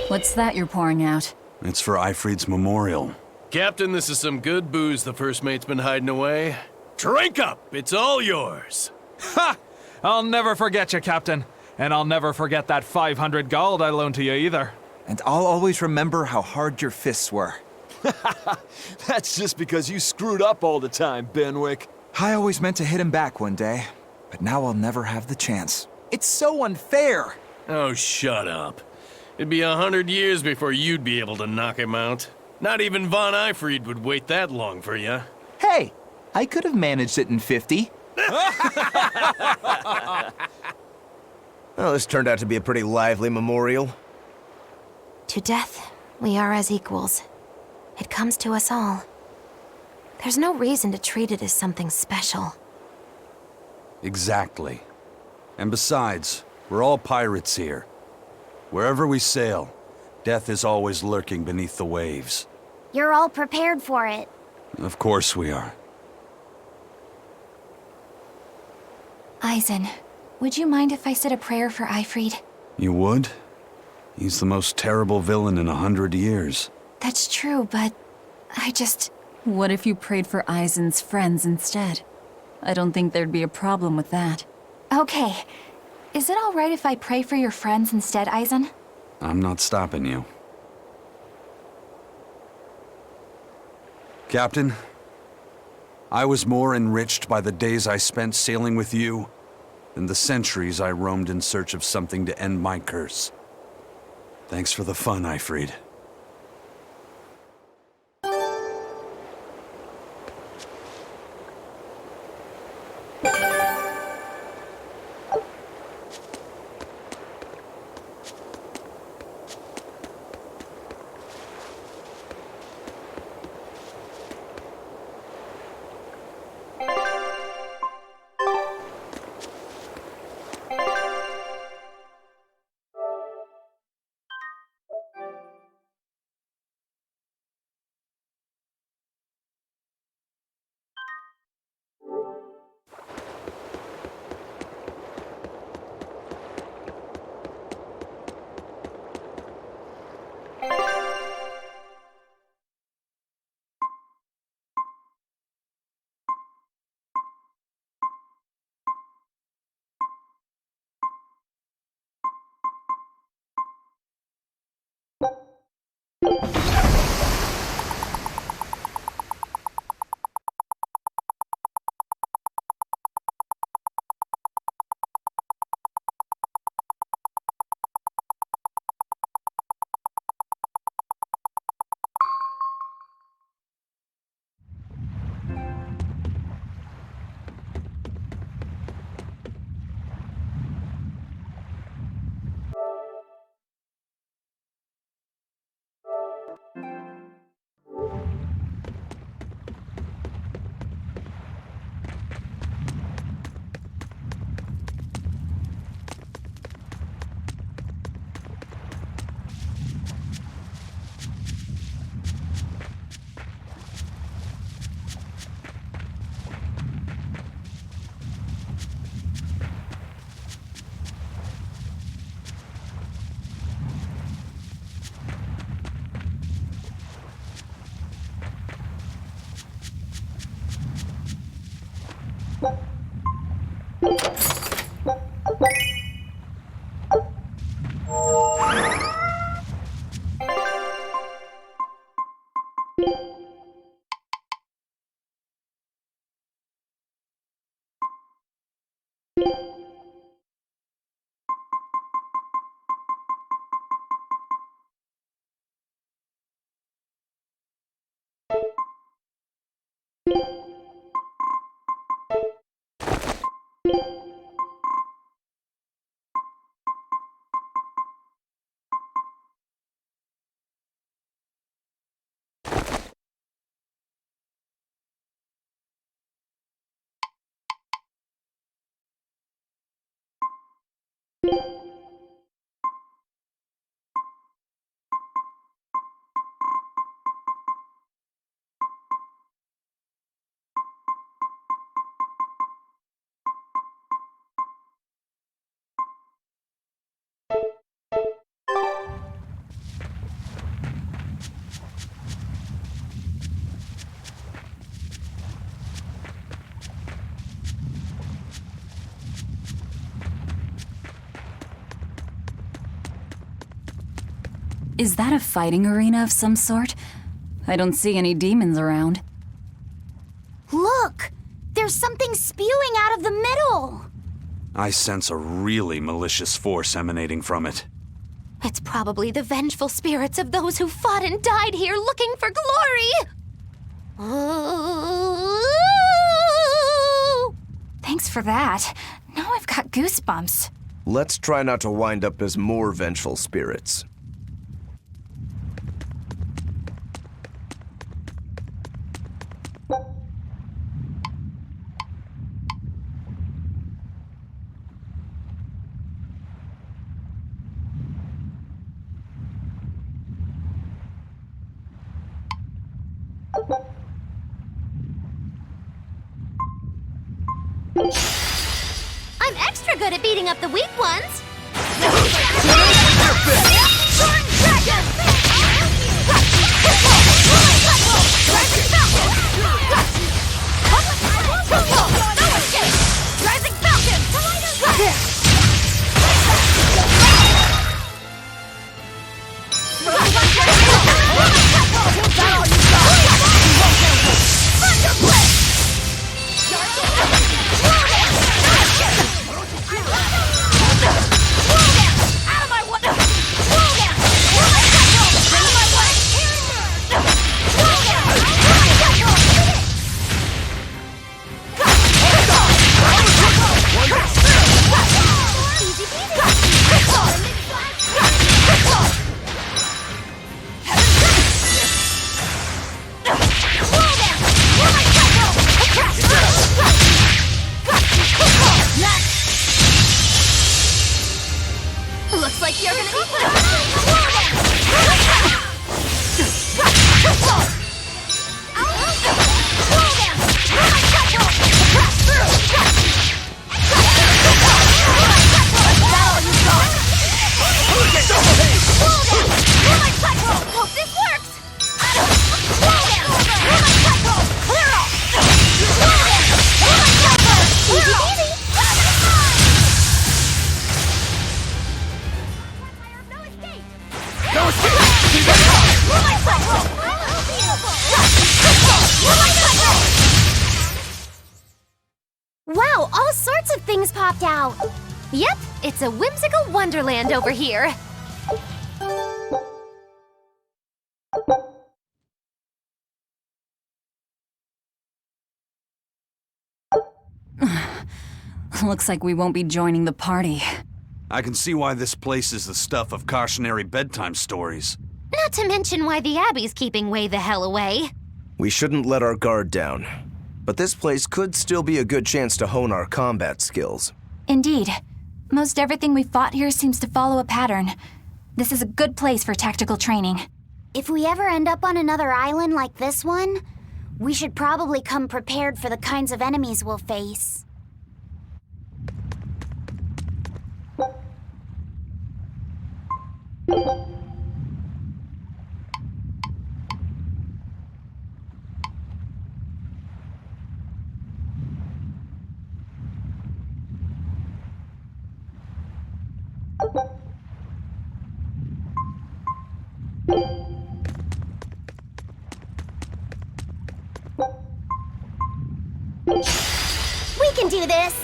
What's that you're pouring out? It's for Ifrid's memorial. Captain, this is some good booze the first mate's been hiding away. Drink up! It's all yours! Ha! I'll never forget you, Captain. And I'll never forget that 500 gold I loaned to you either. And I'll always remember how hard your fists were. That's just because you screwed up all the time, Benwick. I always meant to hit him back one day, but now I'll never have the chance. It's so unfair! Oh, shut up. It'd be 100 years before you'd be able to knock him out. Not even Von Ifrid would wait that long for you. Hey, I could have managed it in 50. Well, this turned out to be a pretty lively memorial. To death, we are as equals. It comes to us all. There's no reason to treat it as something special. Exactly. And besides, we're all pirates here. Wherever we sail, death is always lurking beneath the waves. You're all prepared for it. Of course we are. Eisen, would you mind if I said a prayer for Ifrid? You would? He's the most terrible villain in 100 years. That's true, but I just... What if you prayed for Eisen's friends instead? I don't think there'd be a problem with that. Okay. Is it all right if I pray for your friends instead, Eisen? I'm not stopping you. Captain, I was more enriched by the days I spent sailing with you than the centuries I roamed in search of something to end my curse. Thanks for the fun, Ifrid. Is that a fighting arena of some sort? I don't see any demons around. Look! There's something spewing out of the middle! I sense a really malicious force emanating from it. It's probably the vengeful spirits of those who fought and died here looking for glory! Thanks for that. Now I've got goosebumps. Let's try not to wind up as more vengeful spirits. I'm extra good at beating up the weak ones! Looks like you're gonna be... Hope this works! Wow, all sorts of things popped out! Yep, it's a whimsical wonderland over here. Looks like we won't be joining the party. I can see why this place is the stuff of cautionary bedtime stories. No, Not to mention why the Abbey's keeping way the hell away. We shouldn't let our guard down. But this place could still be a good chance to hone our combat skills. Indeed. Most everything we fought here seems to follow a pattern. This is a good place for tactical training. If we ever end up on another island like this one, we should probably come prepared for the kinds of enemies we'll face. We can do this!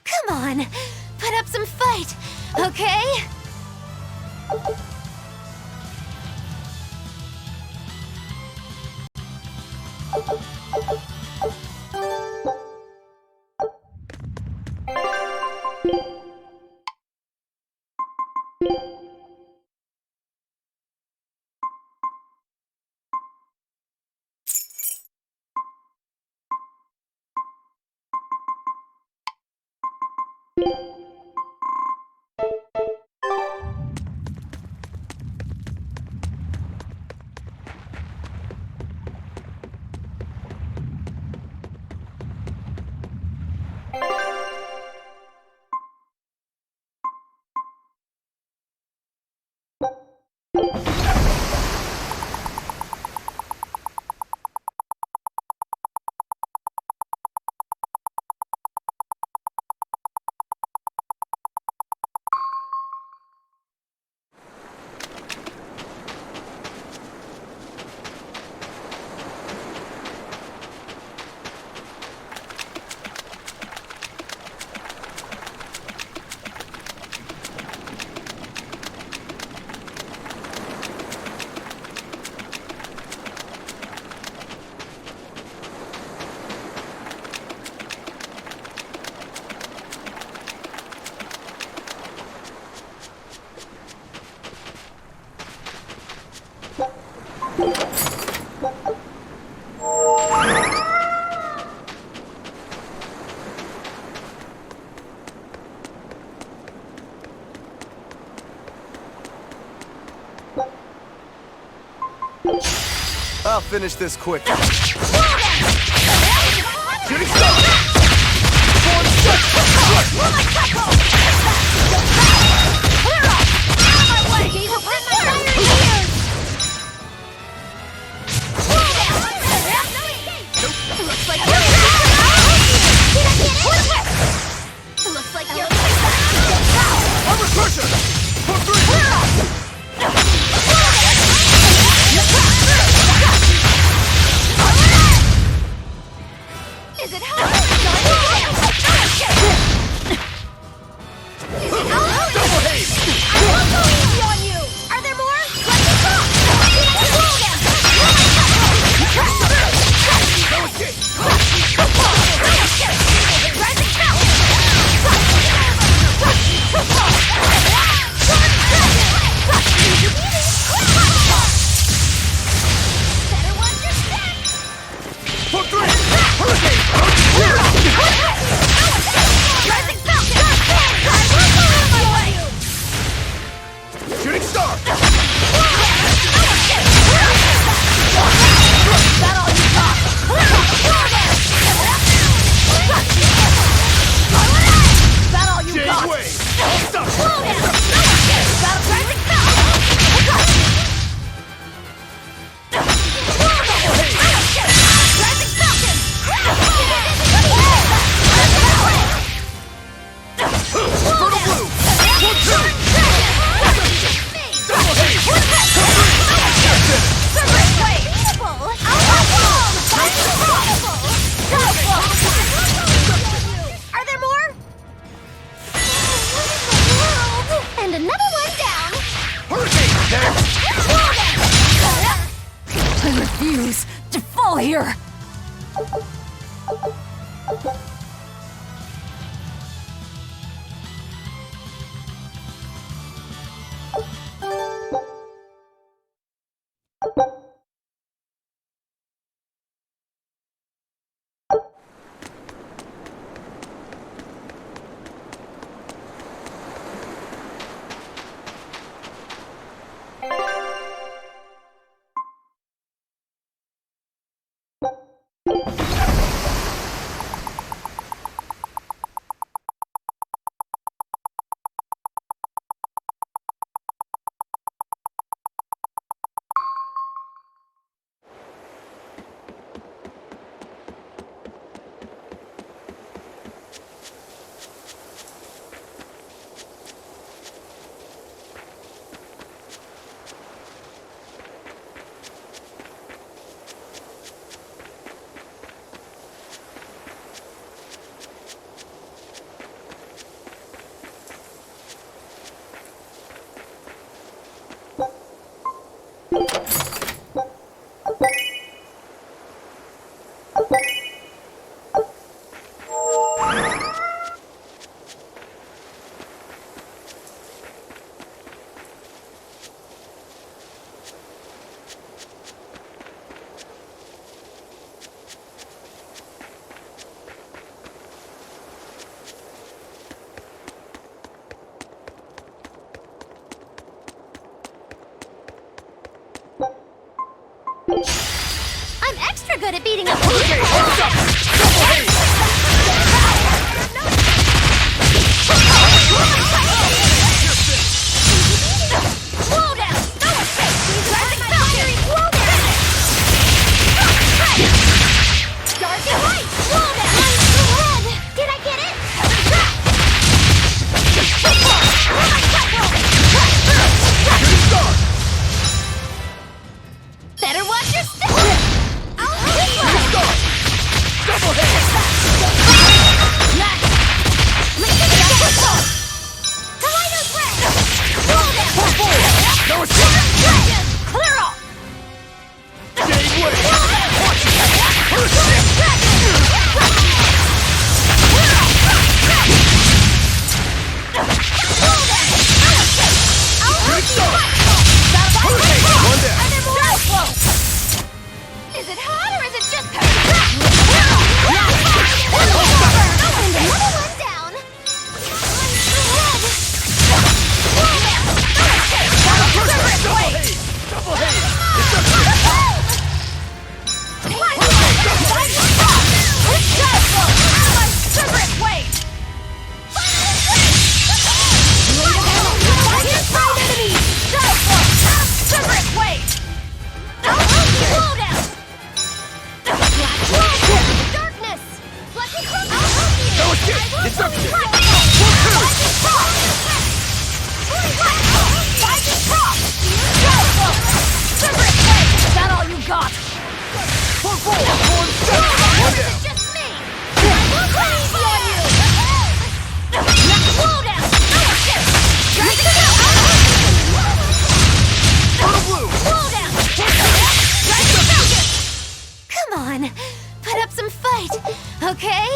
Come on, put up some fight, okay? I'll finish this quick. Double haze! I won't go easy on you! Shooting star! I refuse to fall here! I'm extra good at beating up. Better watch your step! Double hit! Kaleido threat! Roll down! No escape! Clear off! Jade way! One down! Is it hot or is it just and another one down! Double hit! Come on, put up some fight, okay?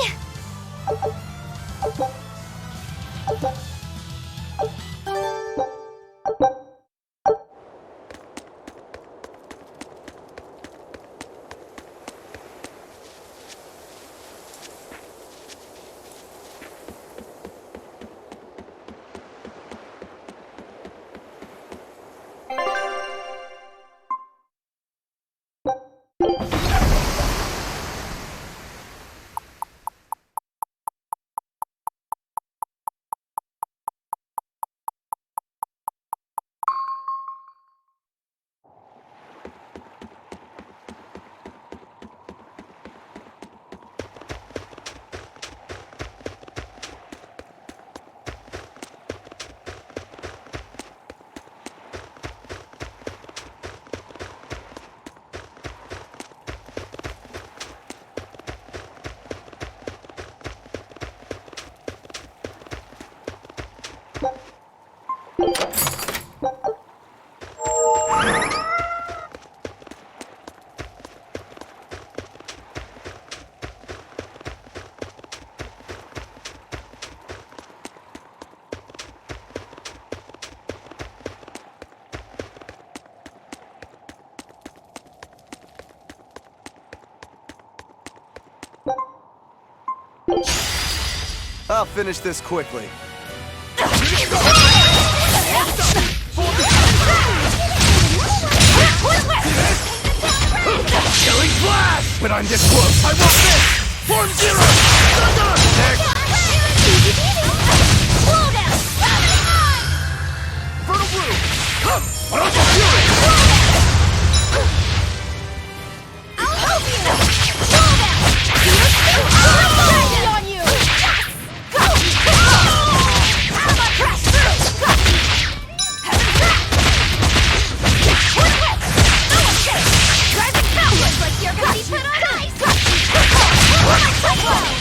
I'll finish this quickly. Killing flash! But I'm this close. I won't miss! Form zero! Slow down! Fertile blue! Come! Why don't you feel it? I'll help you! Slow down! I'll on you! Go! Out of my press! Heaven's back! Quick! No escape! Driving foul! Looks like you're gonna be put on ice! Heaven's back!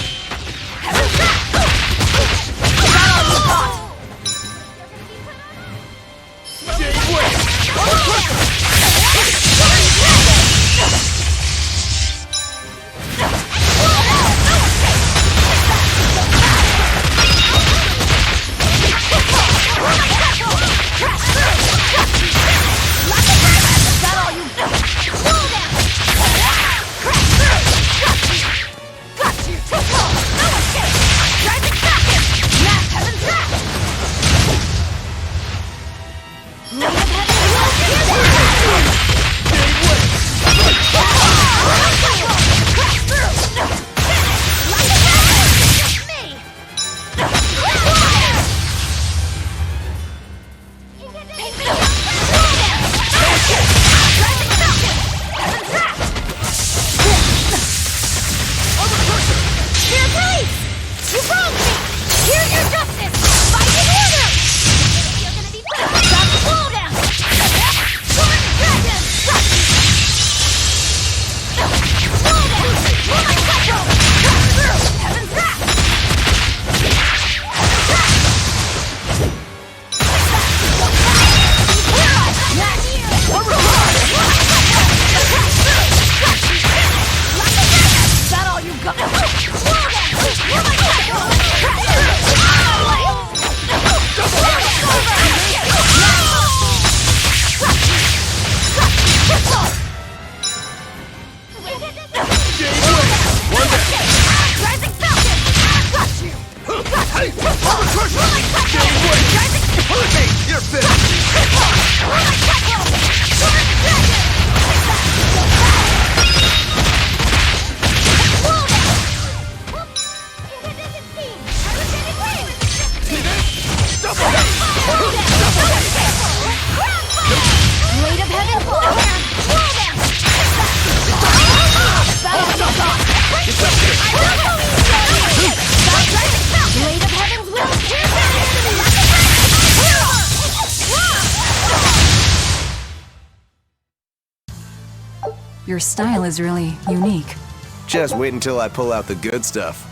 Is that all you got? Your style is really unique. Just wait until I pull out the good stuff.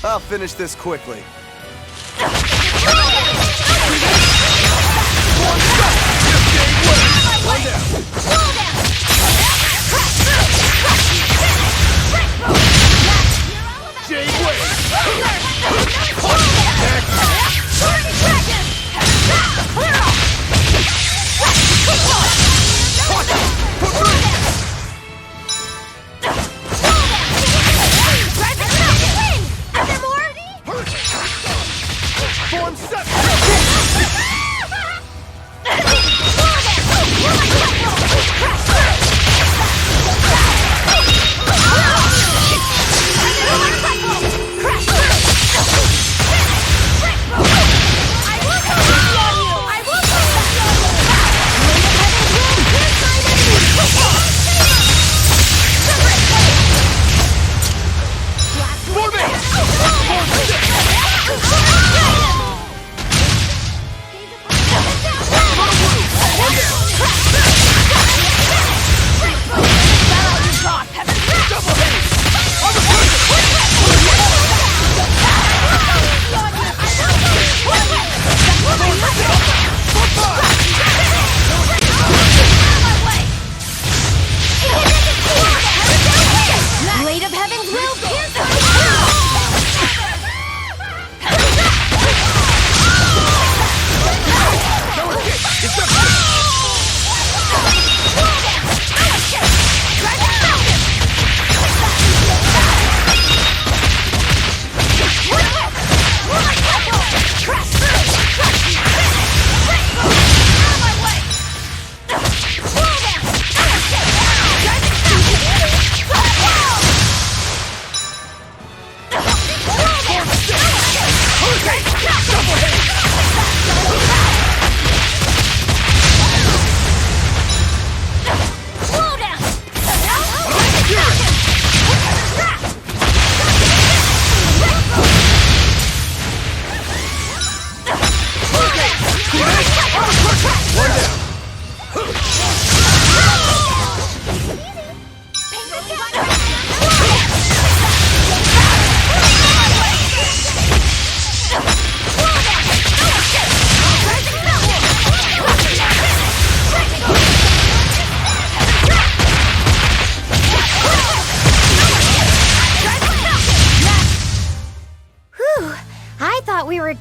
I'll finish this quickly.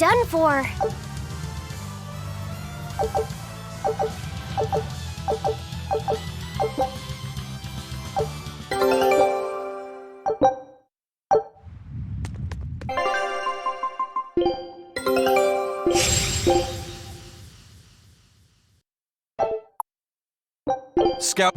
done for. Scout.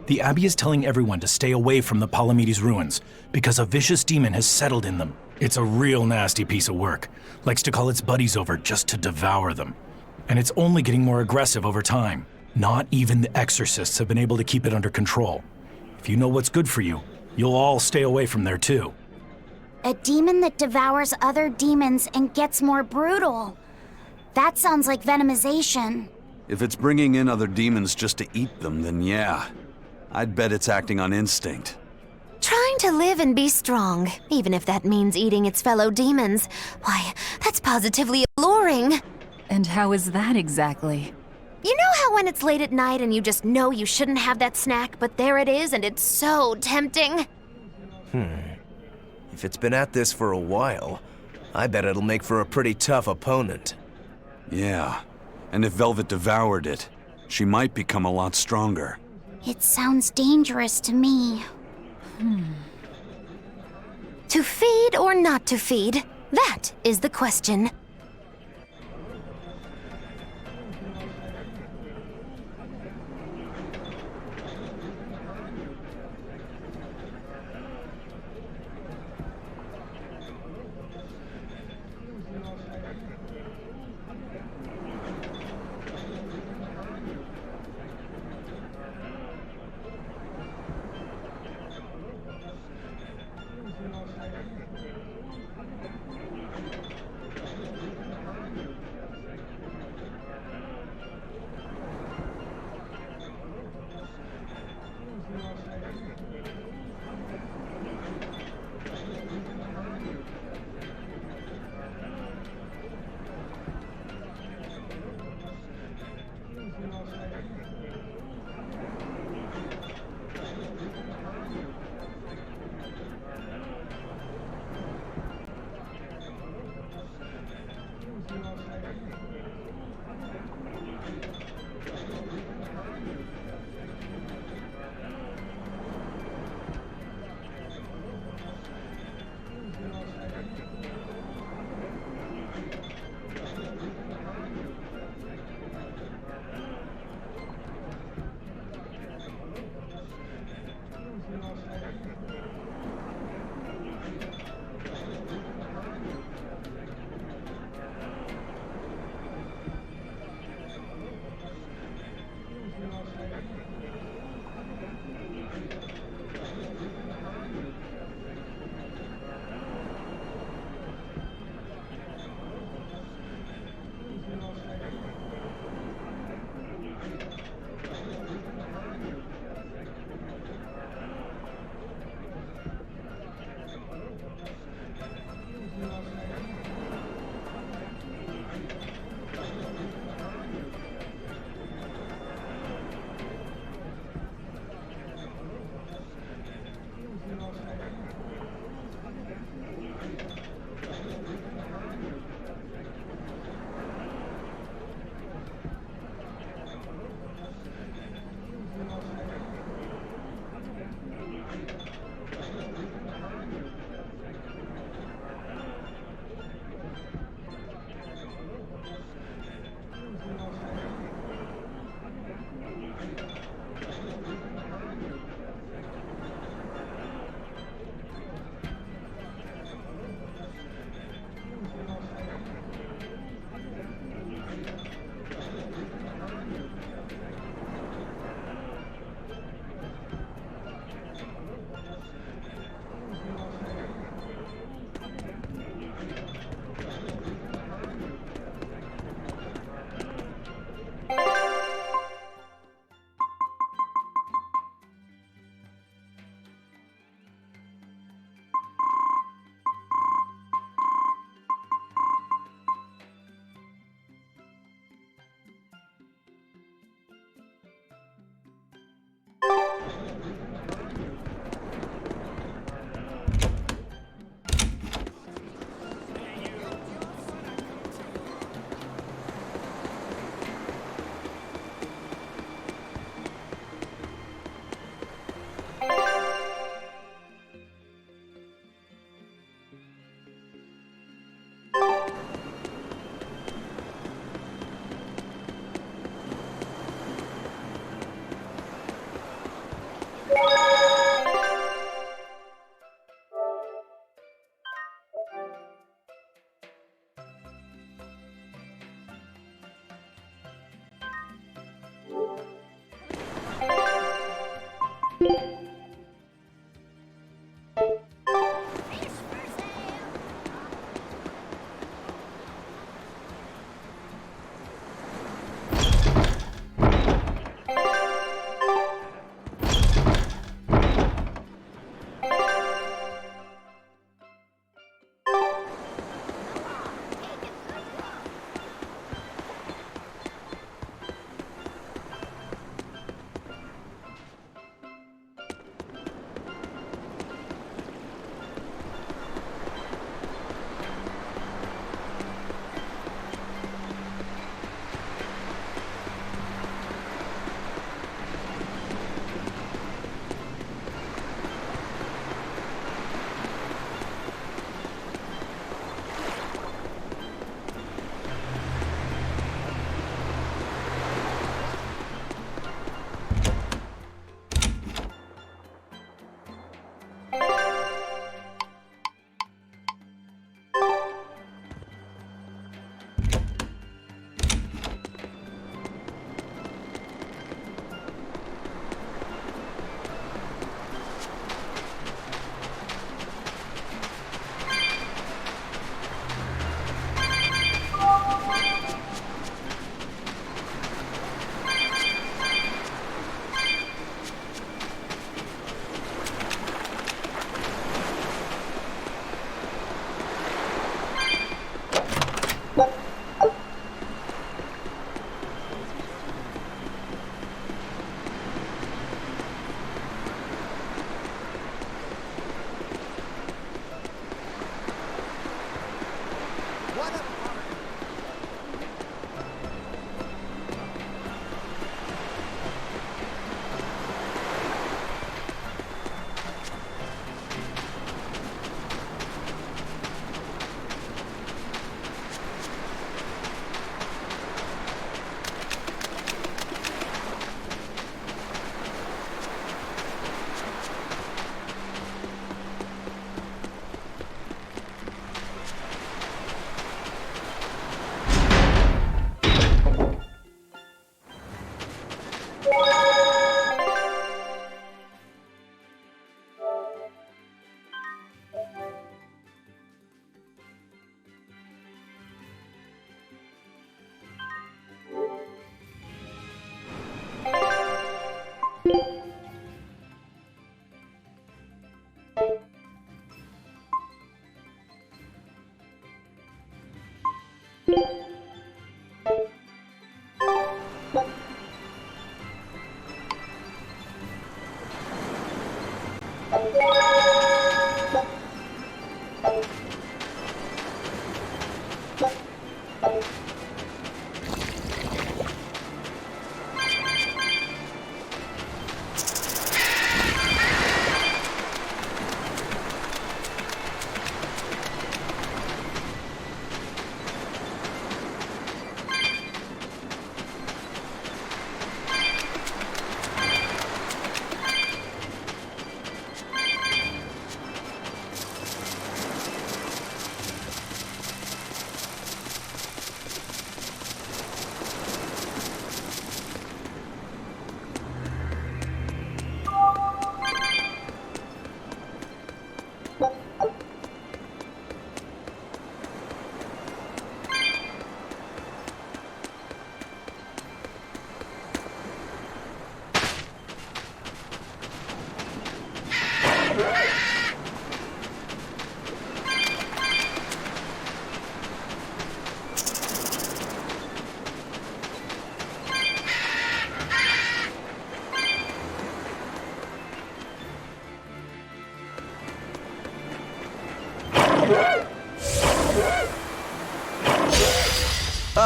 The Abbey is telling everyone to stay away from the Palamedes ruins because a vicious demon has settled in them. It's a real nasty piece of work. Likes to call its buddies over just to devour them. And it's only getting more aggressive over time. Not even the exorcists have been able to keep it under control. If you know what's good for you, you'll all stay away from there too. A demon that devours other demons and gets more brutal. That sounds like venomization. If it's bringing in other demons just to eat them, then yeah. I'd bet it's acting on instinct. Trying to live and be strong, even if that means eating its fellow demons. Why, that's positively alluring. And how is that exactly? You know how when it's late at night and you just know you shouldn't have that snack, but there it is and it's so tempting? If it's been at this for a while, I bet it'll make for a pretty tough opponent. Yeah, and if Velvet devoured it, she might become a lot stronger. It sounds dangerous to me. To feed or not to feed? That is the question.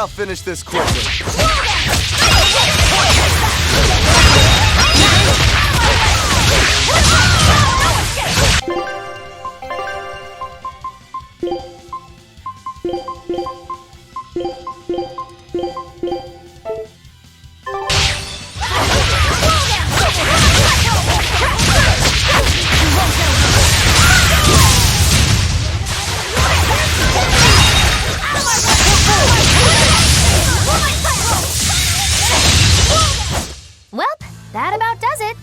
I'll finish this quickly. Well, that about does it.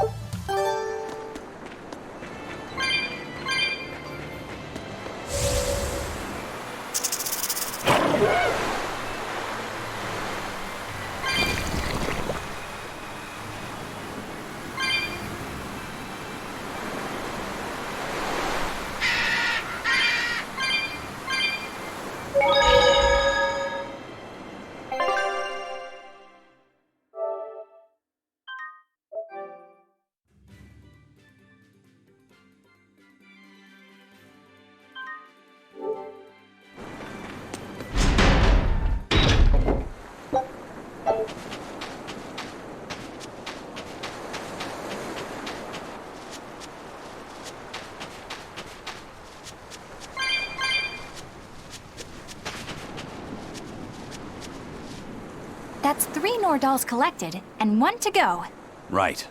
That's 3 Nordals collected, and 1 to go. Right.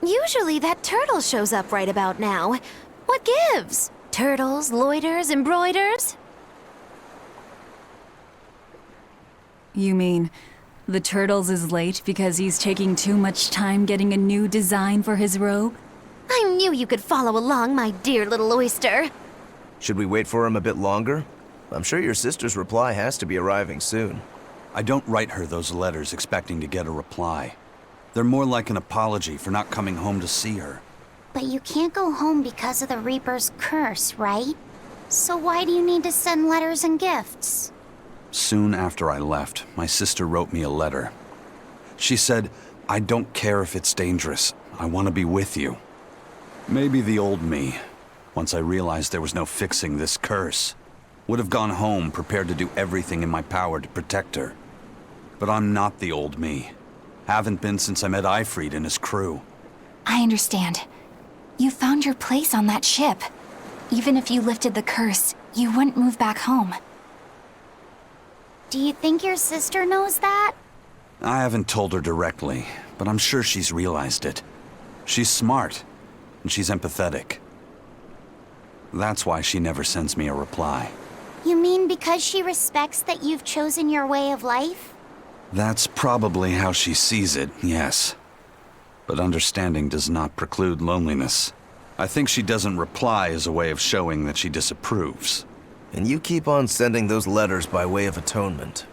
Usually that turtle shows up right about now. What gives? Turtles, loiters, embroiders? You mean the Turtles is late because he's taking too much time getting a new design for his robe? I knew you could follow along, my dear little oyster. Should we wait for him a bit longer? I'm sure your sister's reply has to be arriving soon. I don't write her those letters expecting to get a reply. They're more like an apology for not coming home to see her. But you can't go home because of the Reaper's curse, right? So why do you need to send letters and gifts? Soon after I left, my sister wrote me a letter. She said, "I don't care if it's dangerous. I want to be with you." Maybe the old me, once I realized there was no fixing this curse, would have gone home prepared to do everything in my power to protect her. But I'm not the old me. Haven't been since I met Ifrid and his crew. I understand. You found your place on that ship. Even if you lifted the curse, you wouldn't move back home. Do you think your sister knows that? I haven't told her directly, but I'm sure she's realized it. She's smart, and she's empathetic. That's why she never sends me a reply. You mean because she respects that you've chosen your way of life? That's probably how she sees it, yes. But understanding does not preclude loneliness. I think she doesn't reply as a way of showing that she disapproves. And you keep on sending those letters by way of atonement.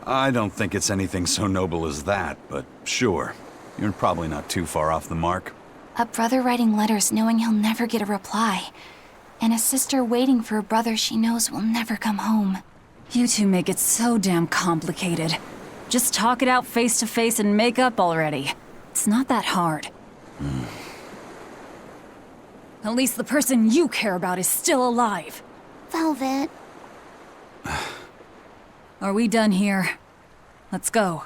I don't think it's anything so noble as that, but sure. You're probably not too far off the mark. A brother writing letters knowing he'll never get a reply. And a sister waiting for a brother she knows will never come home. You two make it so damn complicated. Just talk it out face to face and make up already. It's not that hard. At least the person you care about is still alive. Velvet. Are we done here? Let's go.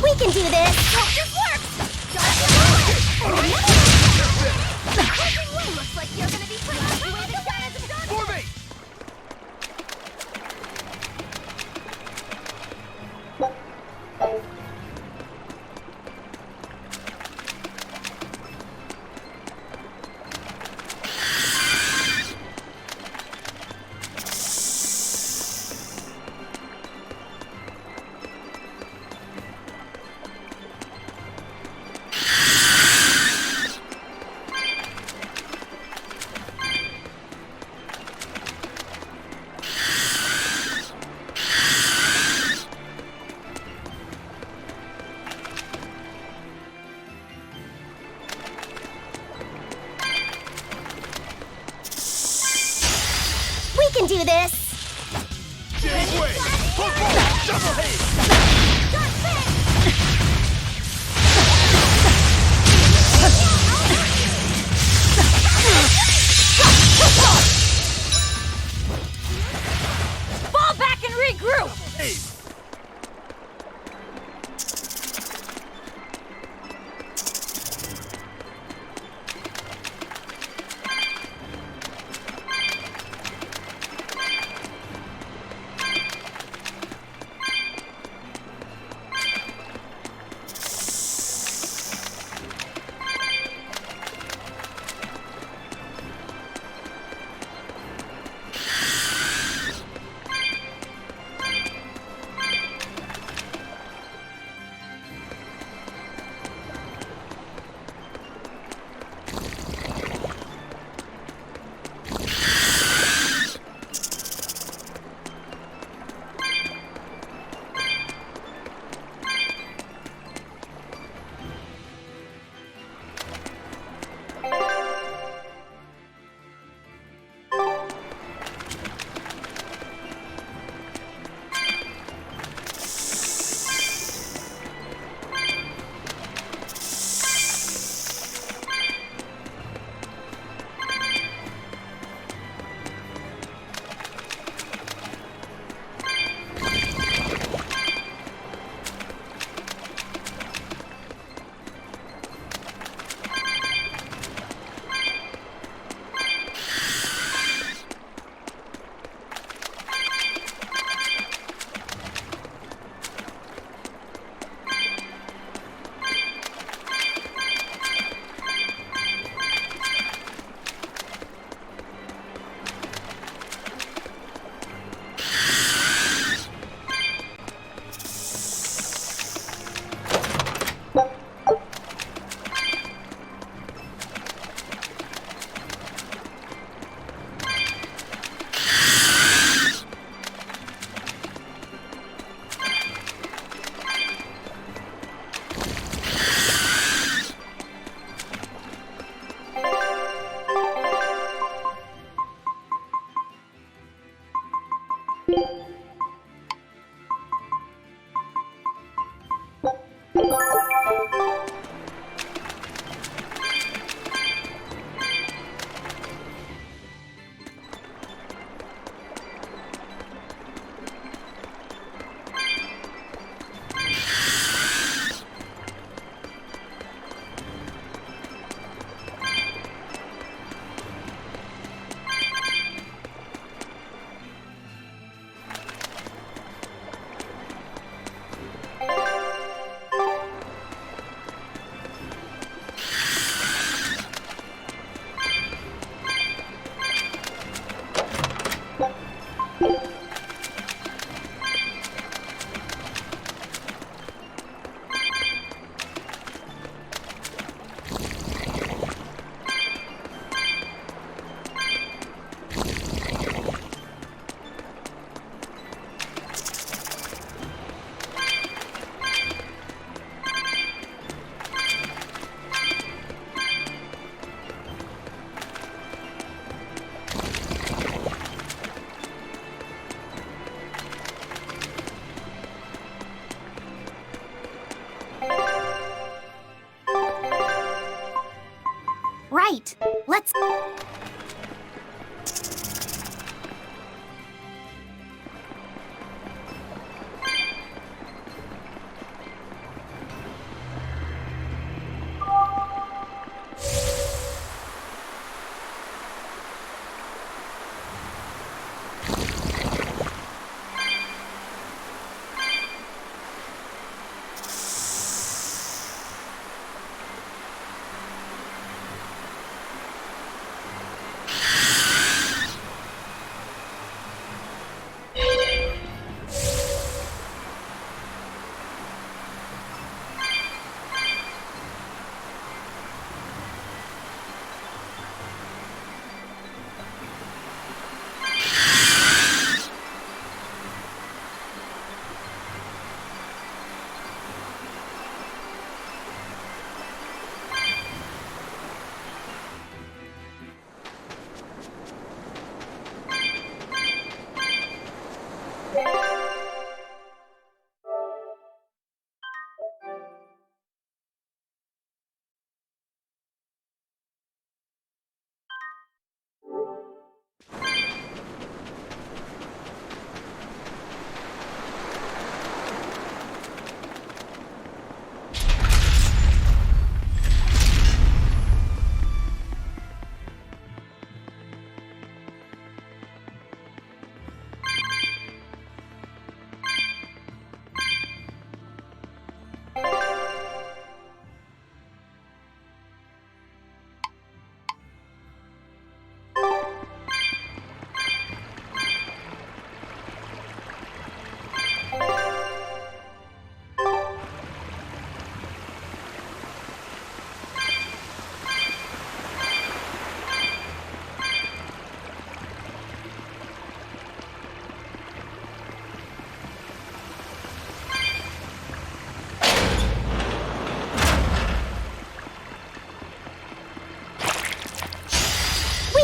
We can do this! Hope this works! do this. Fall back and regroup!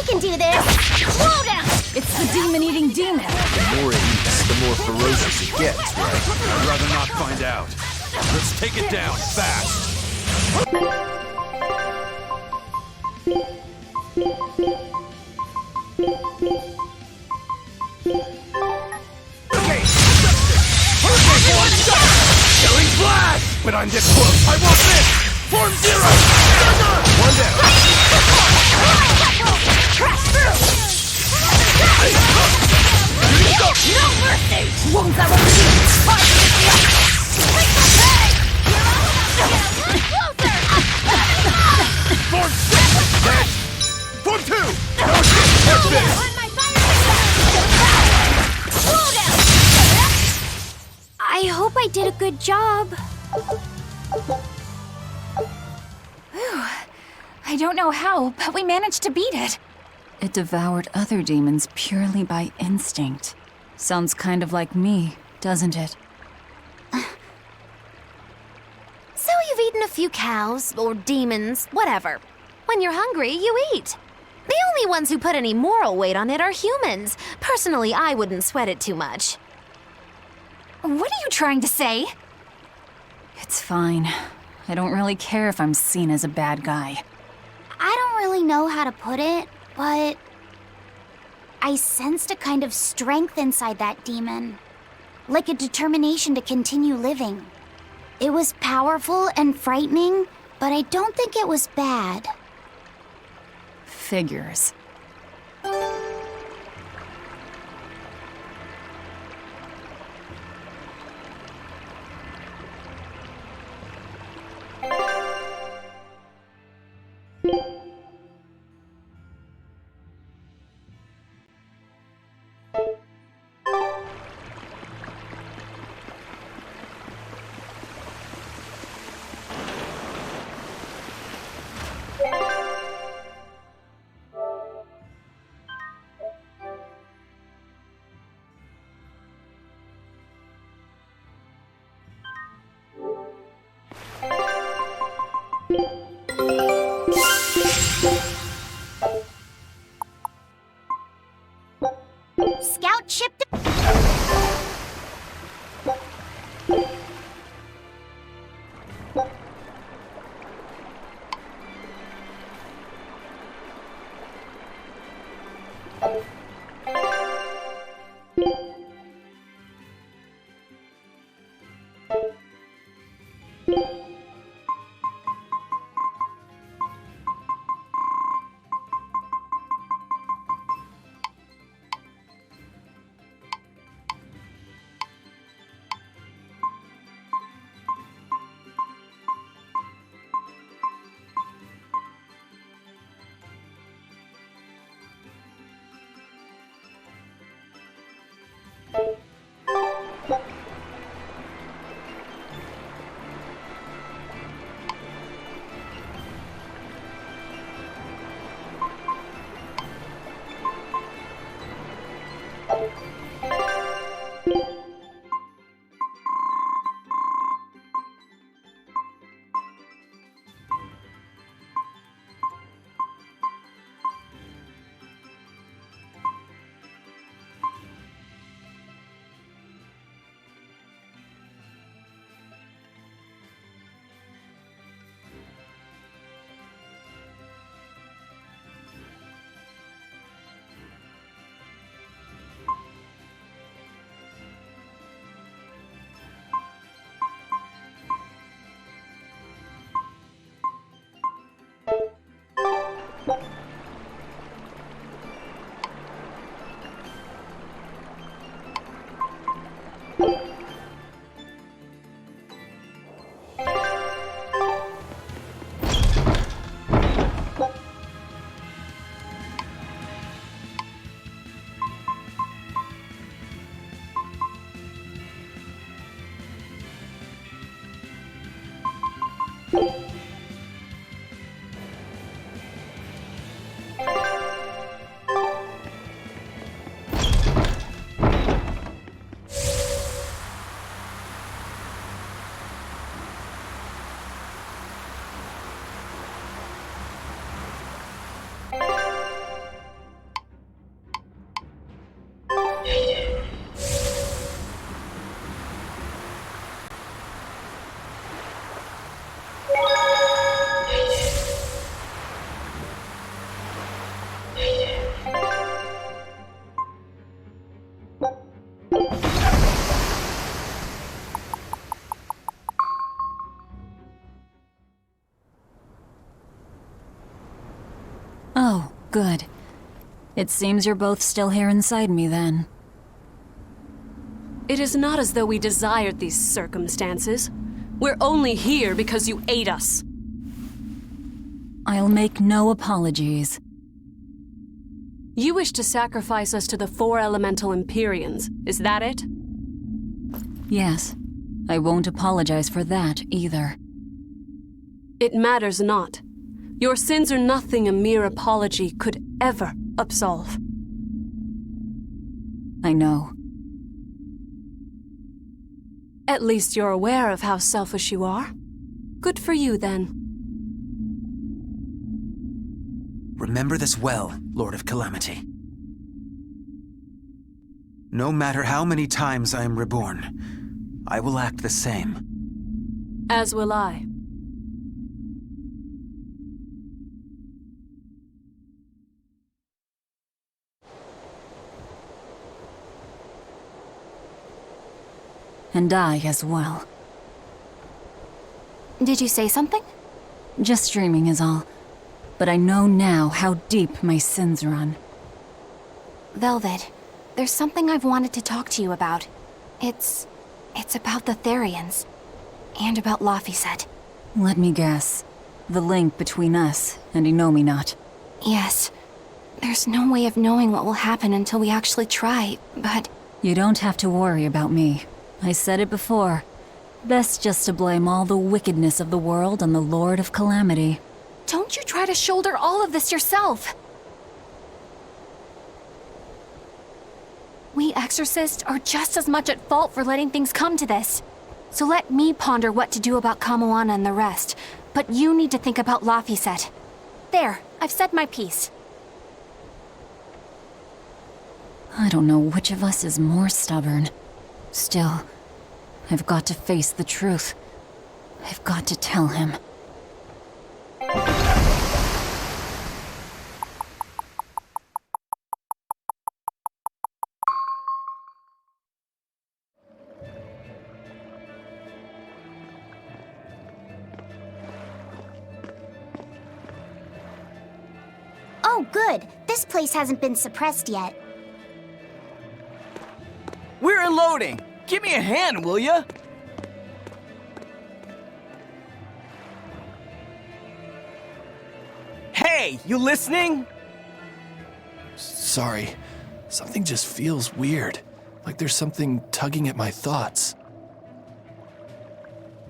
can do this! Slow down! It's the demon-eating demon! The more it eats, the more ferocious it gets, right? I'd rather not find out. Let's take it down, fast! Okay! Everyone stop! Killing blast! But I'm this close, I want this! Form zero! One down! Crash through! No mercy! Won't that one Form six! Dead! Form two! No shit! That's finished! I hope I did a good job. I don't know how, but we managed to beat it. It devoured other demons purely by instinct. Sounds kind of like me, doesn't it? So you've eaten a few cows, or demons, whatever. When you're hungry, you eat. The only ones who put any moral weight on it are humans. Personally, I wouldn't sweat it too much. What are you trying to say? It's fine. I don't really care if I'm seen as a bad guy. I don't really know how to put it, but I sensed a kind of strength inside that demon. Like a determination to continue living. It was powerful and frightening, but I don't think it was bad. Figures. Scout ship. Oh, good. It seems you're both still here inside me then. It is not as though we desired these circumstances. We're only here because you ate us. I'll make no apologies. You wish to sacrifice us to the 4 elemental Empyreans, is that it? Yes. I won't apologize for that either. It matters not. Your sins are nothing a mere apology could ever absolve. I know. At least you're aware of how selfish you are. Good for you, then. Remember this well, Lord of Calamity. No matter how many times I am reborn, I will act the same. As will I. And I as well. Did you say something? Just dreaming is all. But I know now how deep my sins run. Velvet, there's something I've wanted to talk to you about. It's about the Therians. And about Laphicet. Let me guess. The link between us and Innominat. Yes. There's no way of knowing what will happen until we actually try, but... You don't have to worry about me. I said it before. Best just to blame all the wickedness of the world on the Lord of Calamity. Don't you try to shoulder all of this yourself! We exorcists are just as much at fault for letting things come to this. So let me ponder what to do about Kamoana and the rest, but you need to think about Laphicet. There, I've said my piece. I don't know which of us is more stubborn. Still, I've got to face the truth. I've got to tell him. Oh, good. This place hasn't been suppressed yet. We're unloading! Give me a hand, will ya? Hey, you listening? Sorry. Something just feels weird. Like there's something tugging at my thoughts.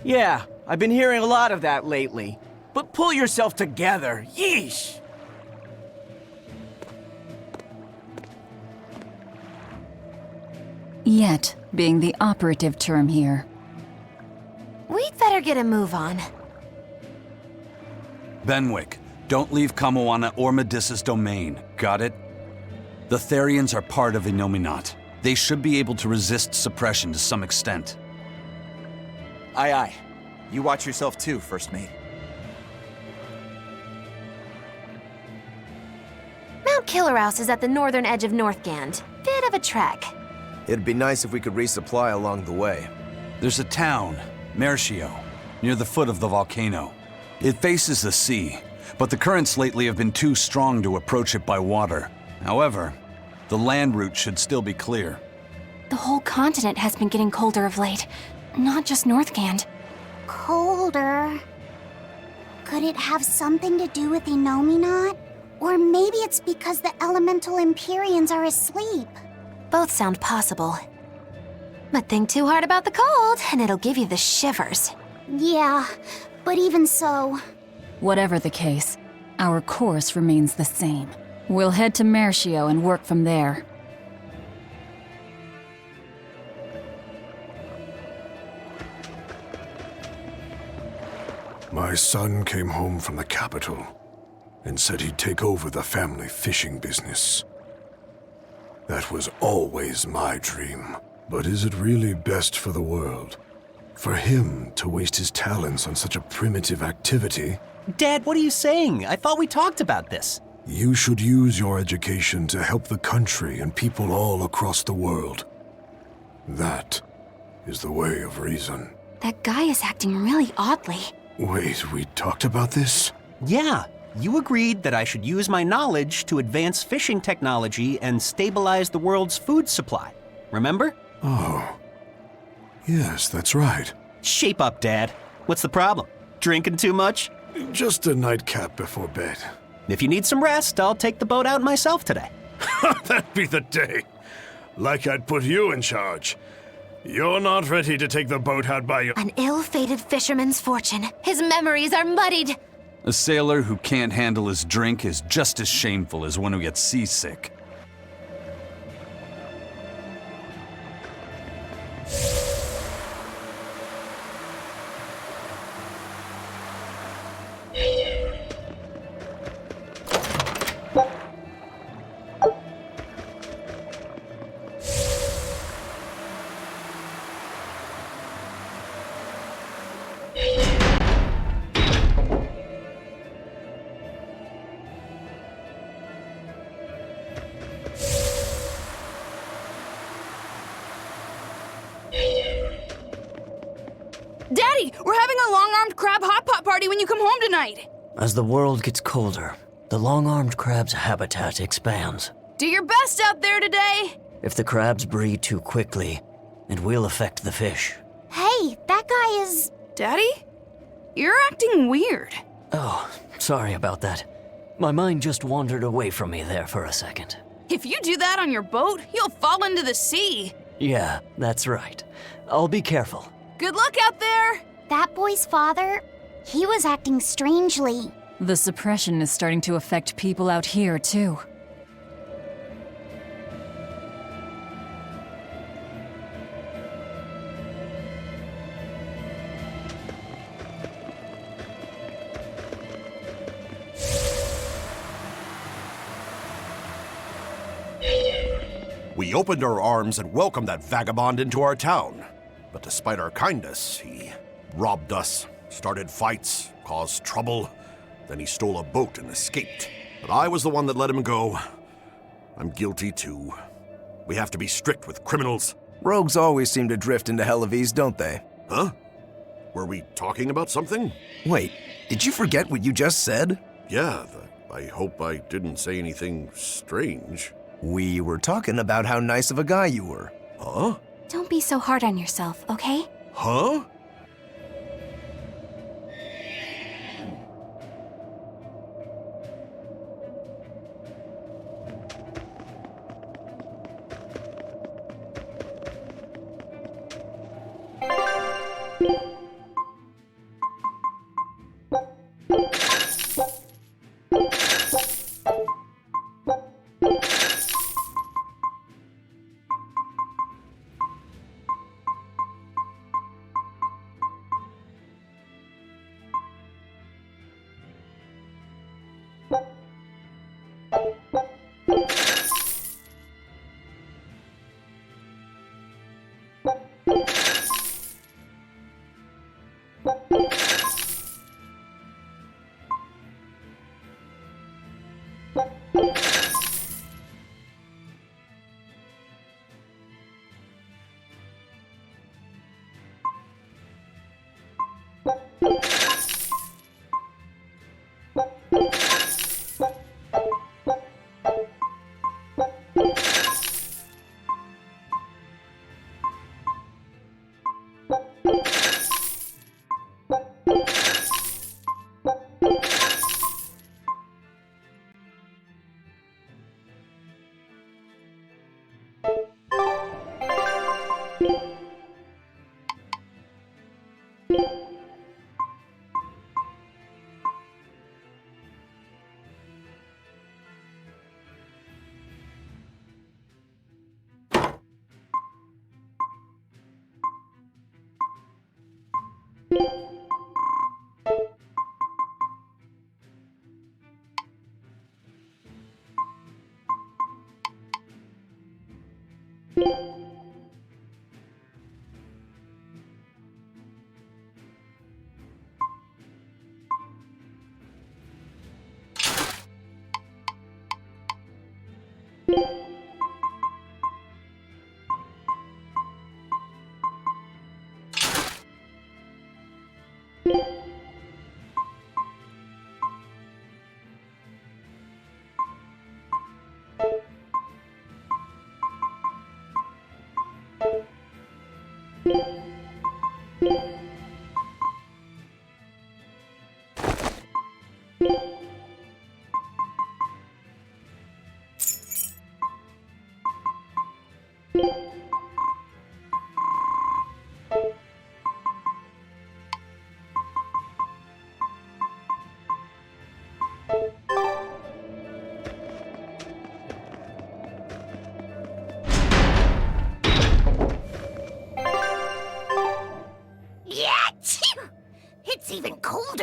Yeah, I've been hearing a lot of that lately. But pull yourself together. Yeesh! Yet being the operative term here. We'd better get a move on. Benwick, don't leave Kamoana or Medissa's domain. Got it? The Therians are part of Innominat. They should be able to resist suppression to some extent. Aye aye. You watch yourself too, First Mate. Mount Killerhouse is at the northern edge of Northgand. Bit of a trek. It'd be nice if we could resupply along the way. There's a town, Mercio, near the foot of the volcano. It faces the sea, but the currents lately have been too strong to approach it by water. However, the land route should still be clear. The whole continent has been getting colder of late, not just Northgand. Colder? Could it have something to do with Innominat? Or maybe it's because the elemental Empyreans are asleep. Both sound possible. But think too hard about the cold, and it'll give you the shivers. Yeah, but even so... Whatever the case, our course remains the same. We'll head to Mercio and work from there. My son came home from the capital and said he'd take over the family fishing business. That was always my dream. But is it really best for the world? For him to waste his talents on such a primitive activity? Dad, what are you saying? I thought we talked about this. You should use your education to help the country and people all across the world. That is the way of reason. That guy is acting really oddly. Wait, we talked about this? Yeah, you agreed that I should use my knowledge to advance fishing technology and stabilize the world's food supply. Remember? Oh. Yes, that's right. Shape up, Dad. What's the problem? Drinking too much? Just a nightcap before bed. If you need some rest, I'll take the boat out myself today. That'd be the day. Like I'd put you in charge. You're not ready to take the boat out by your... An ill-fated fisherman's fortune. His memories are muddied. A sailor who can't handle his drink is just as shameful as one who gets seasick. Daddy, we're having a long-armed crab hot pot party when you come home tonight. As the world gets colder, the long-armed crab's habitat expands. Do your best out there today. If the crabs breed too quickly, it will affect the fish. Hey, that guy is... Daddy? You're acting weird. Oh, sorry about that. My mind just wandered away from me there for a second. If you do that on your boat, you'll fall into the sea. Yeah, that's right. I'll be careful. Good luck out there! That boy's father, he was acting strangely. The suppression is starting to affect people out here, too. We opened our arms and welcomed that vagabond into our town. But despite our kindness, he robbed us, started fights, caused trouble. Then he stole a boat and escaped. But I was the one that let him go. I'm guilty too. We have to be strict with criminals. Rogues always seem to drift into hell of ease, don't they? Huh? Were we talking about something? Wait, did you forget what you just said? Yeah, I hope I didn't say anything strange. We were talking about how nice of a guy you were. Huh? Don't be so hard on yourself, okay? Huh?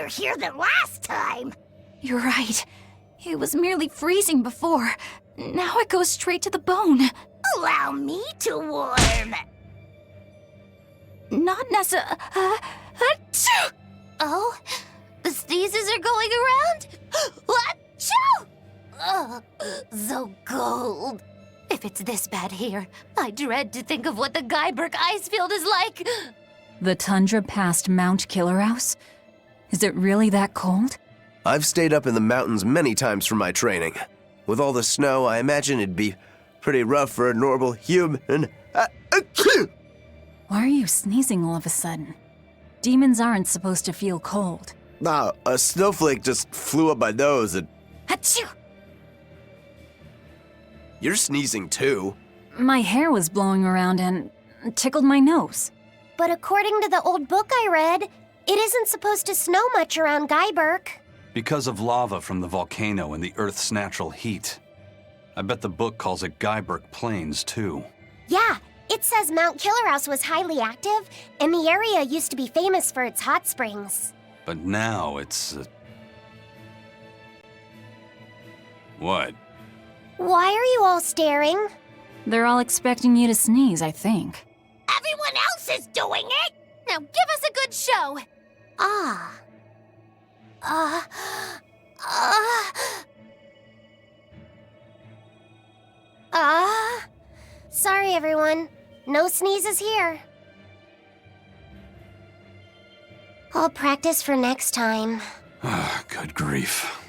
colder here than last time. You're right. It was merely freezing before. Now it goes straight to the bone. Allow me to warm. Not necessarily. Oh, the sneezes are going around? Achoo! Ugh, so cold. If it's this bad here, I dread to think of what the Guyberg ice field is like. The tundra past Mount Killerhouse? Is it really that cold? I've stayed up in the mountains many times for my training. With all the snow, I imagine it'd be pretty rough for a normal human. Why are you sneezing all of a sudden? Demons aren't supposed to feel cold. Nah, a snowflake just flew up my nose and... Achoo! You're sneezing too. My hair was blowing around and tickled my nose. But according to the old book I read, it isn't supposed to snow much around Guyberg. Because of lava from the volcano and the Earth's natural heat. I bet the book calls it Guyberg Plains, too. Yeah, it says Mount Killerhouse was highly active, and the area used to be famous for its hot springs. But now it's... What? Why are you all staring? They're all expecting you to sneeze, I think. Everyone else is doing it! Now give us a good show. Sorry everyone. No sneezes here. I'll practice for next time. Good grief.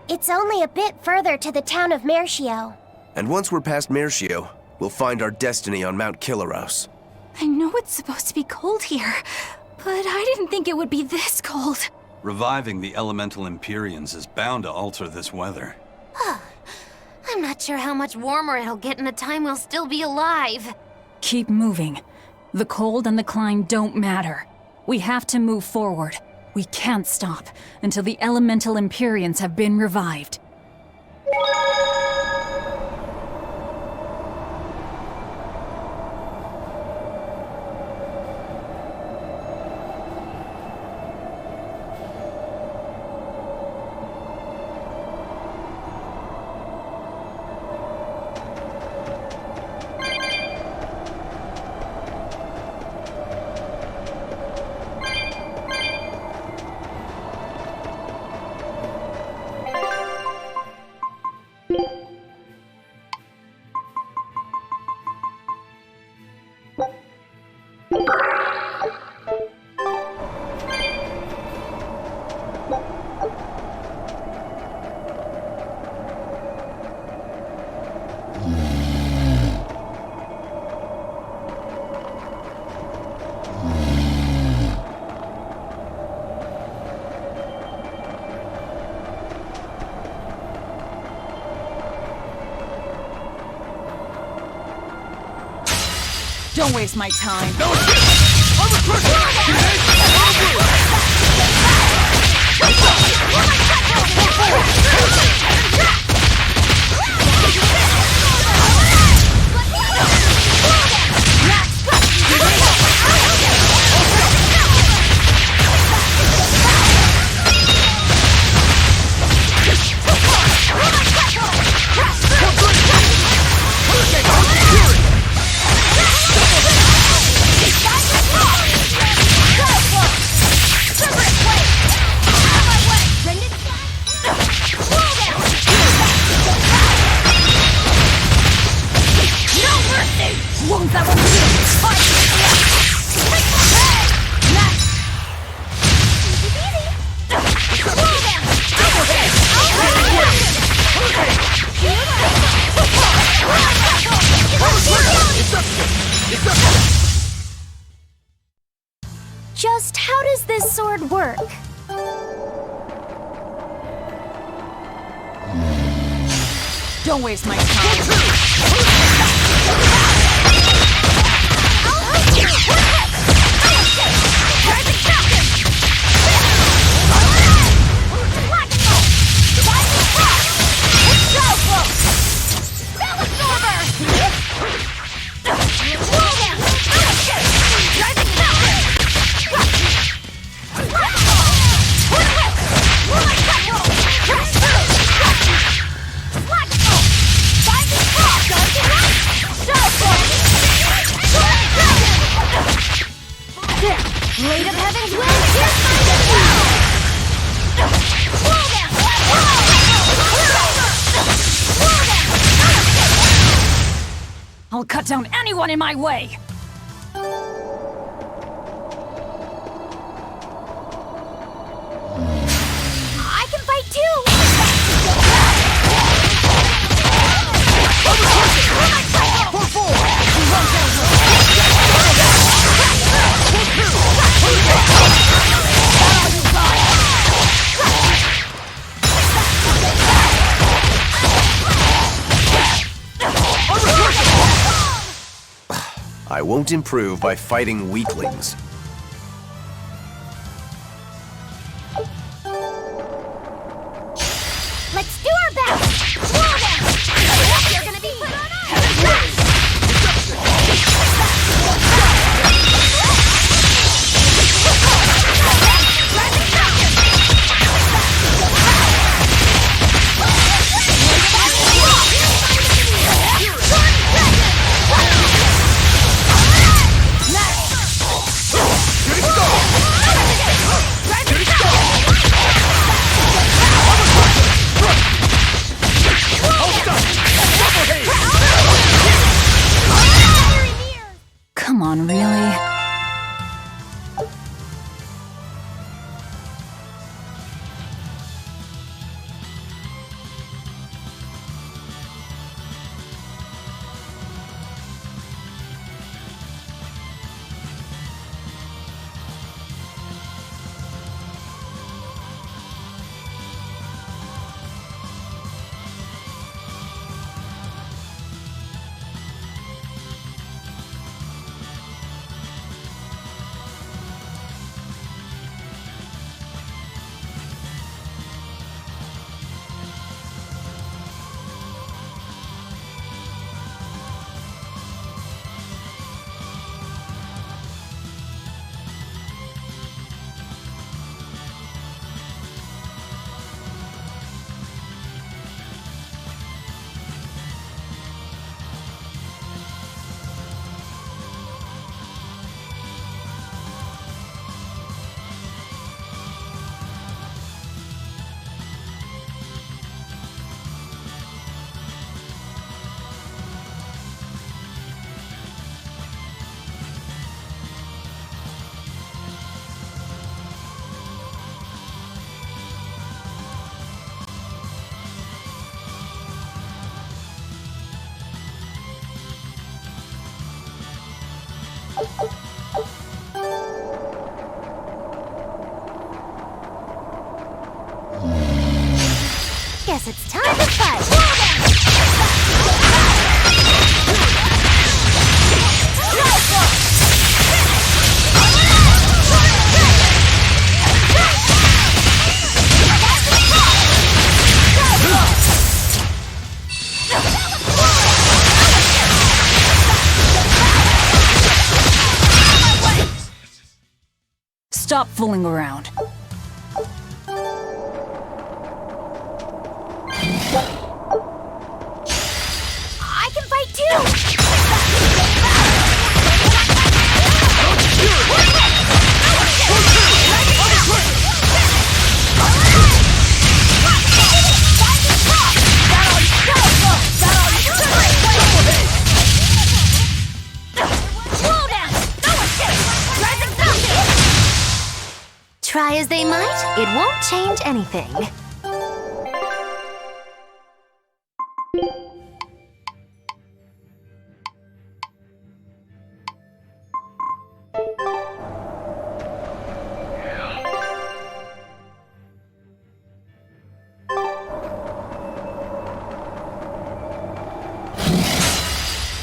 It's only a bit further to the town of Mercio. And once we're past Mercio, we'll find our destiny on Mount Killerhouse. I know it's supposed to be cold here, but I didn't think it would be this cold. Reviving the elemental Empyreans is bound to alter this weather. I'm not sure how much warmer it'll get in the time we'll still be alive. Keep moving. The cold and the climb don't matter. We have to move forward. We can't stop until the elemental Empyreans have been revived. Don't waste my time. No escape! I'm a crusher! Just how does this sword work? Don't waste my time. Blade of Heaven's Wind, here's my I'll cut down anyone in my way! I can fight too! I won't improve by fighting weaklings. Let's do our best! You're gonna be put on ice! Come on, really? Guess it's time to fight! Stop fooling around. I can fight too! Try as they might, it won't change anything.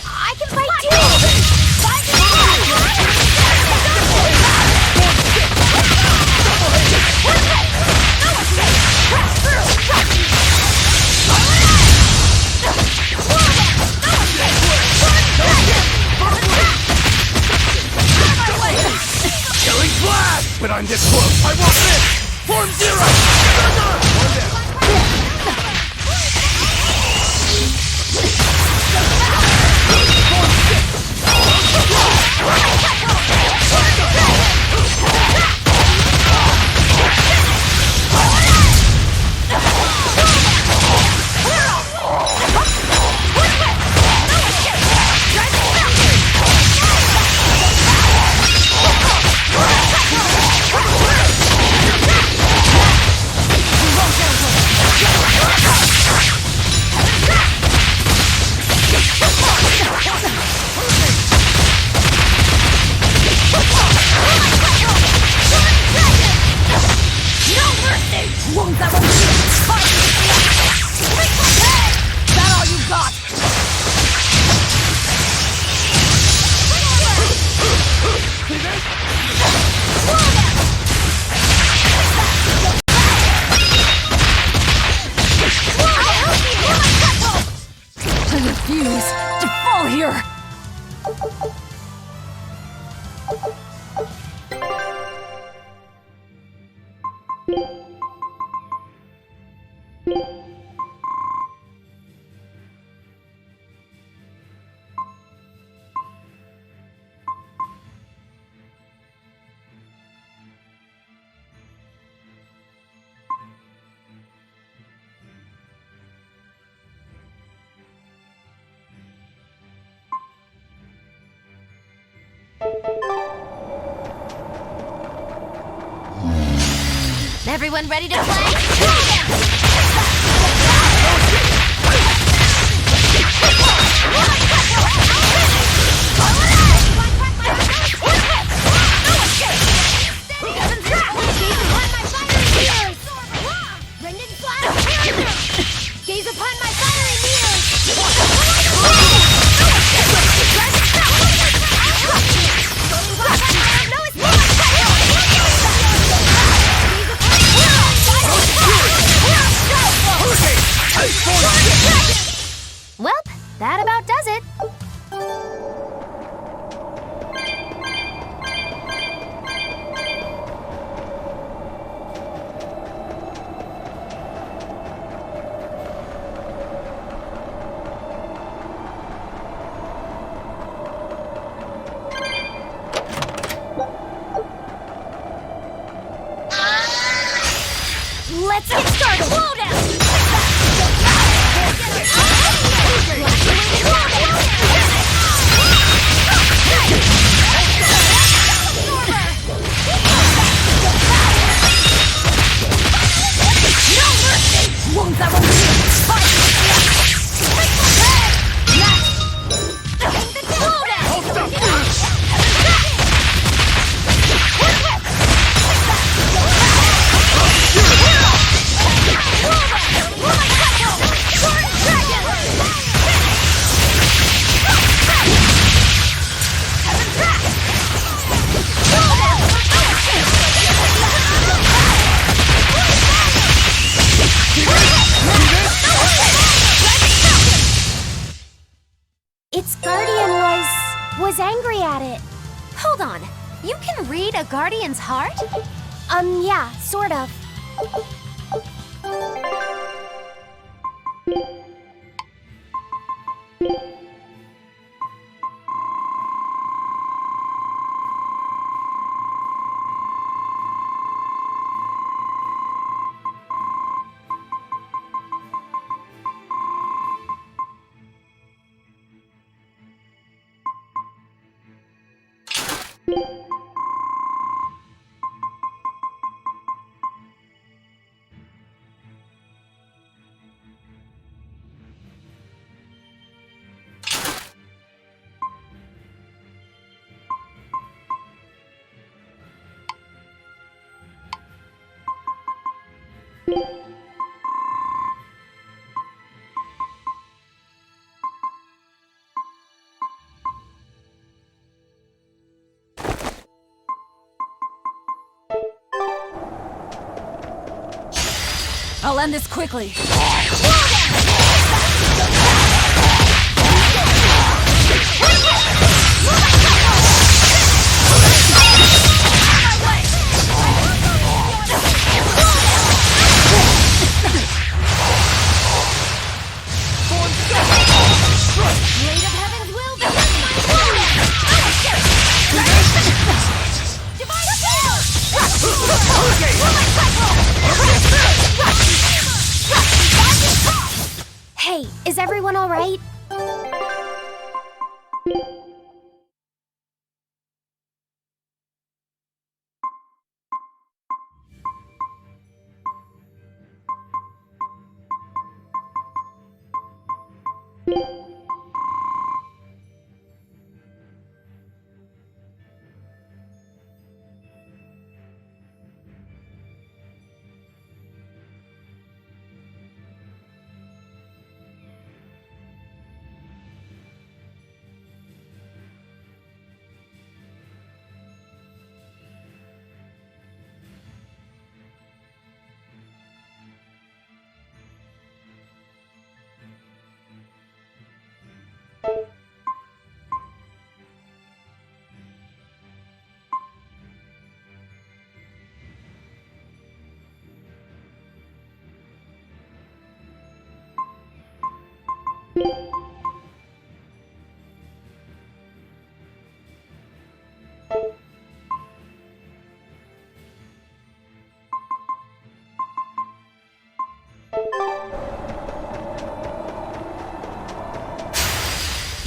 I can fight too! Killing blast! But I'm this close, I won't miss! Form zero! I refuse to fall here! Everyone ready to play? Gaze upon my fiery mirrors! Well, that about does it. Let's get started! Slow down! Its guardian was angry at it. Hold on. You can read a guardian's heart? Yeah, sort of. I'll end this quickly. Hey, is everyone all right?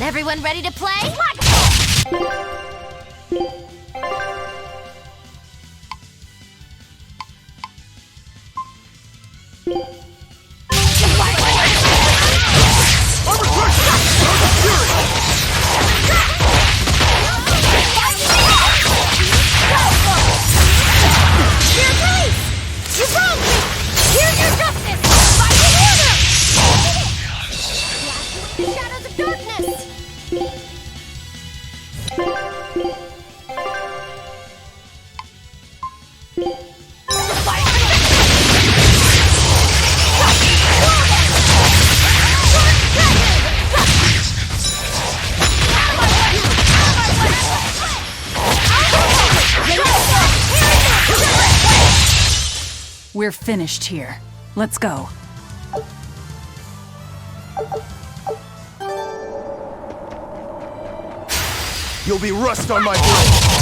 Everyone ready to play? We're finished here. Let's go. You'll be rust on my blade.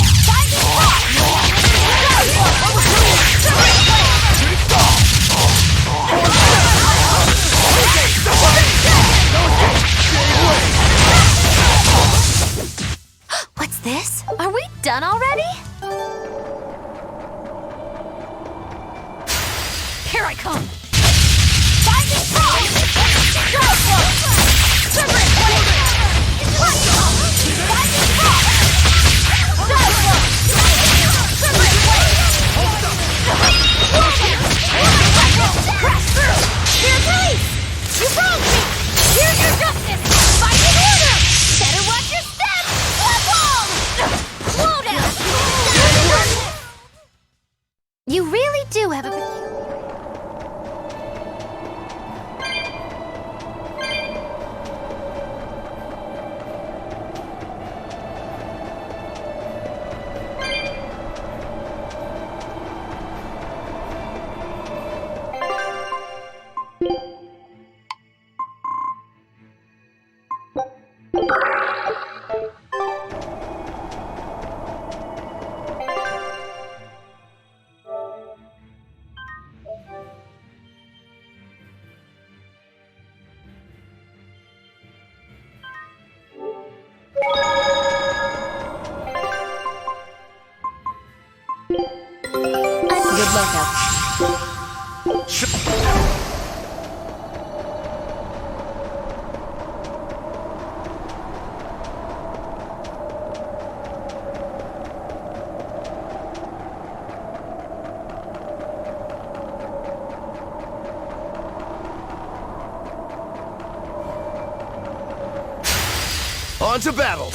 What's this? Are we done already? Here I come! On to battle!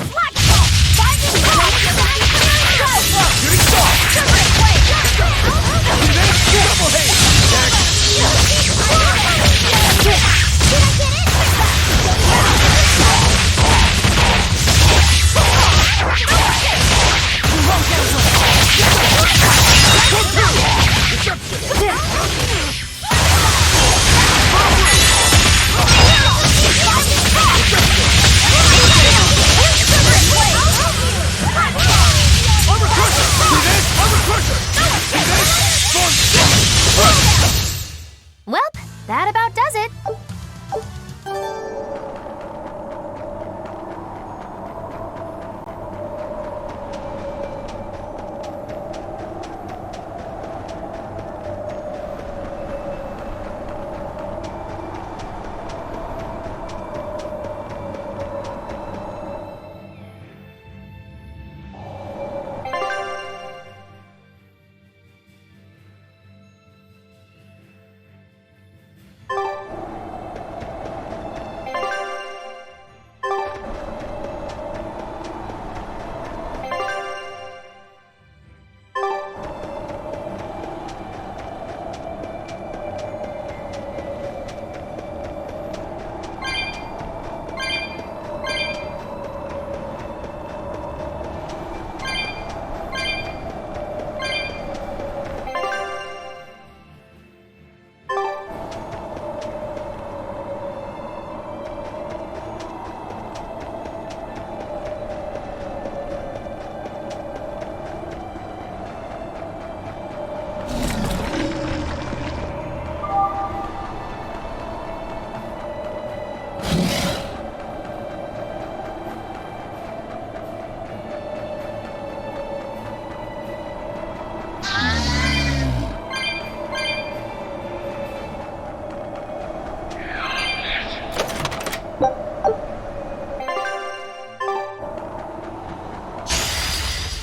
Well, that about does it.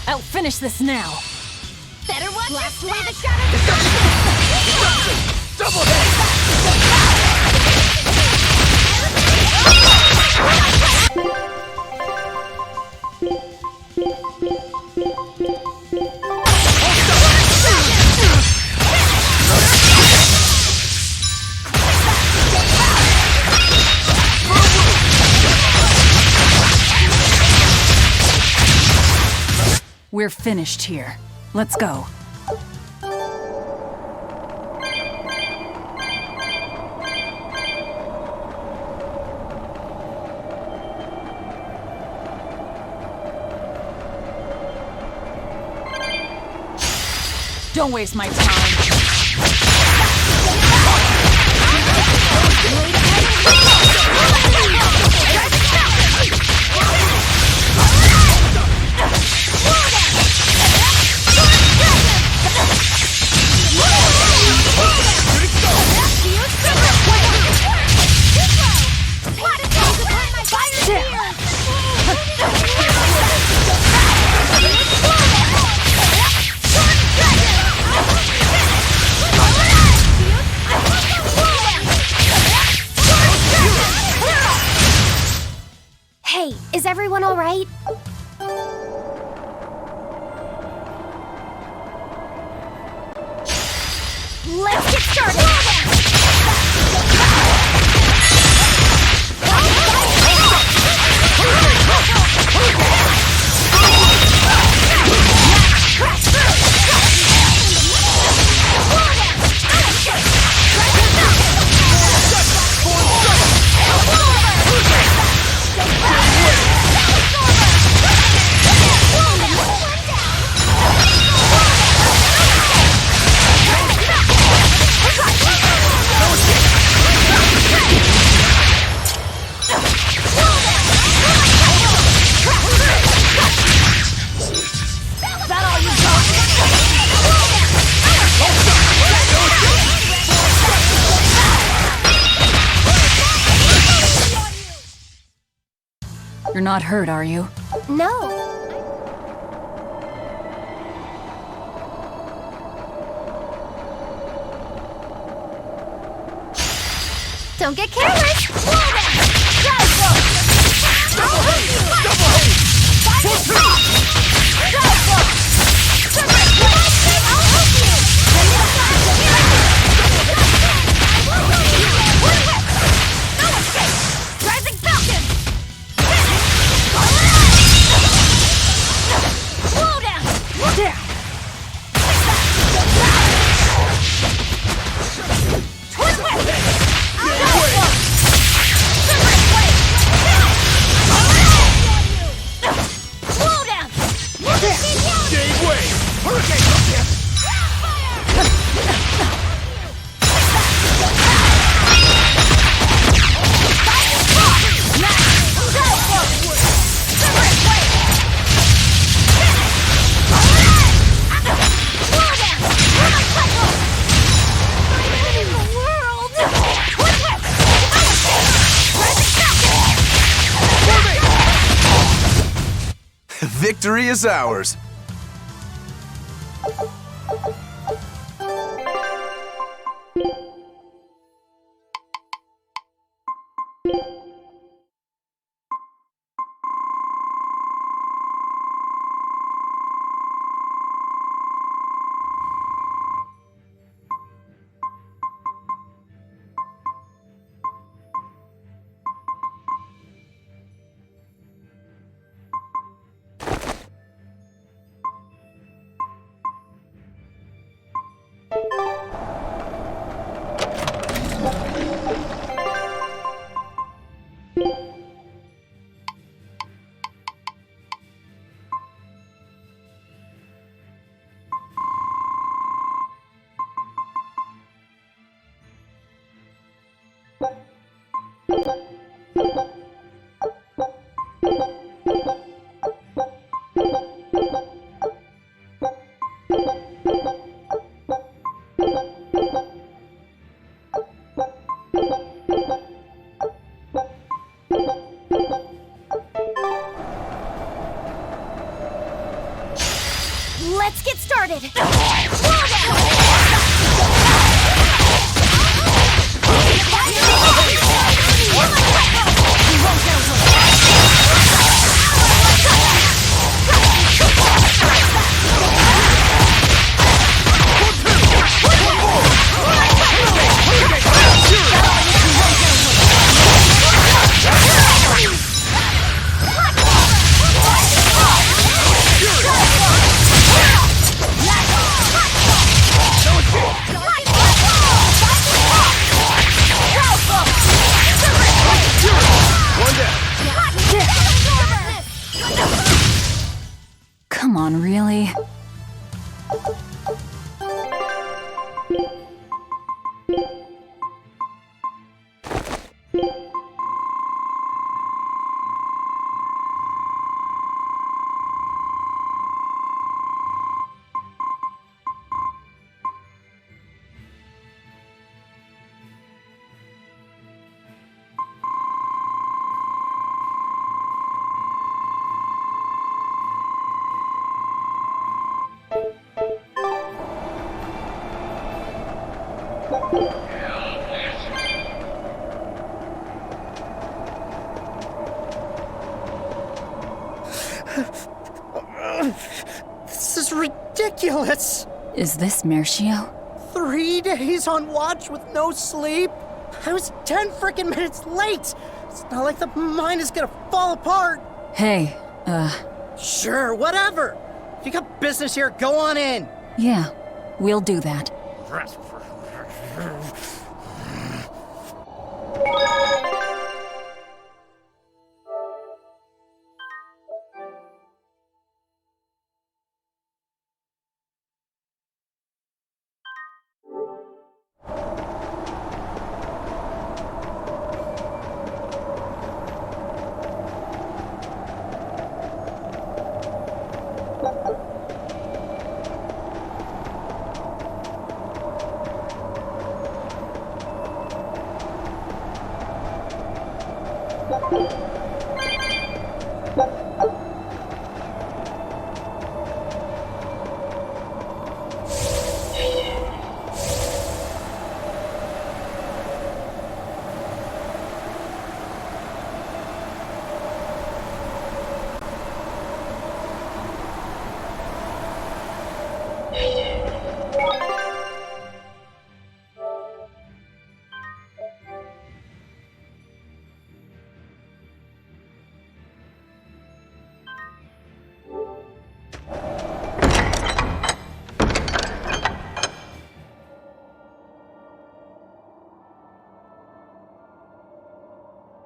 I'll finish this now. Better watch Blast your away the step. Double hit! We're finished here. Let's go. Don't waste my time. Hey, is everyone all right? Let's get started. You're not hurt, are you? No. Don't get careless. Victory is ours. Let's get started! Come on, really? This is ridiculous! Is this Mercio? 3 days on watch with no sleep? I was 10 frickin' minutes late! It's not like the mine is gonna fall apart! Hey, Sure, whatever! If you got business here, go on in! Yeah, we'll do that.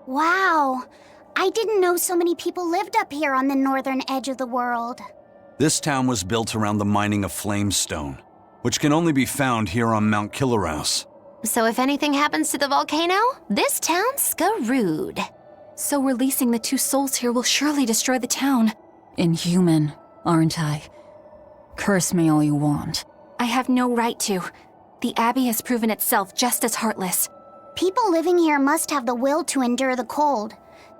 Wow. I didn't know so many people lived up here on the northern edge of the world. This town was built around the mining of flamestone, which can only be found here on Mount Killerhouse. So if anything happens to the volcano, this town's screwed. So releasing the 2 souls here will surely destroy the town. Inhuman, aren't I? Curse me all you want. I have no right to. The Abbey has proven itself just as heartless. People living here must have the will to endure the cold,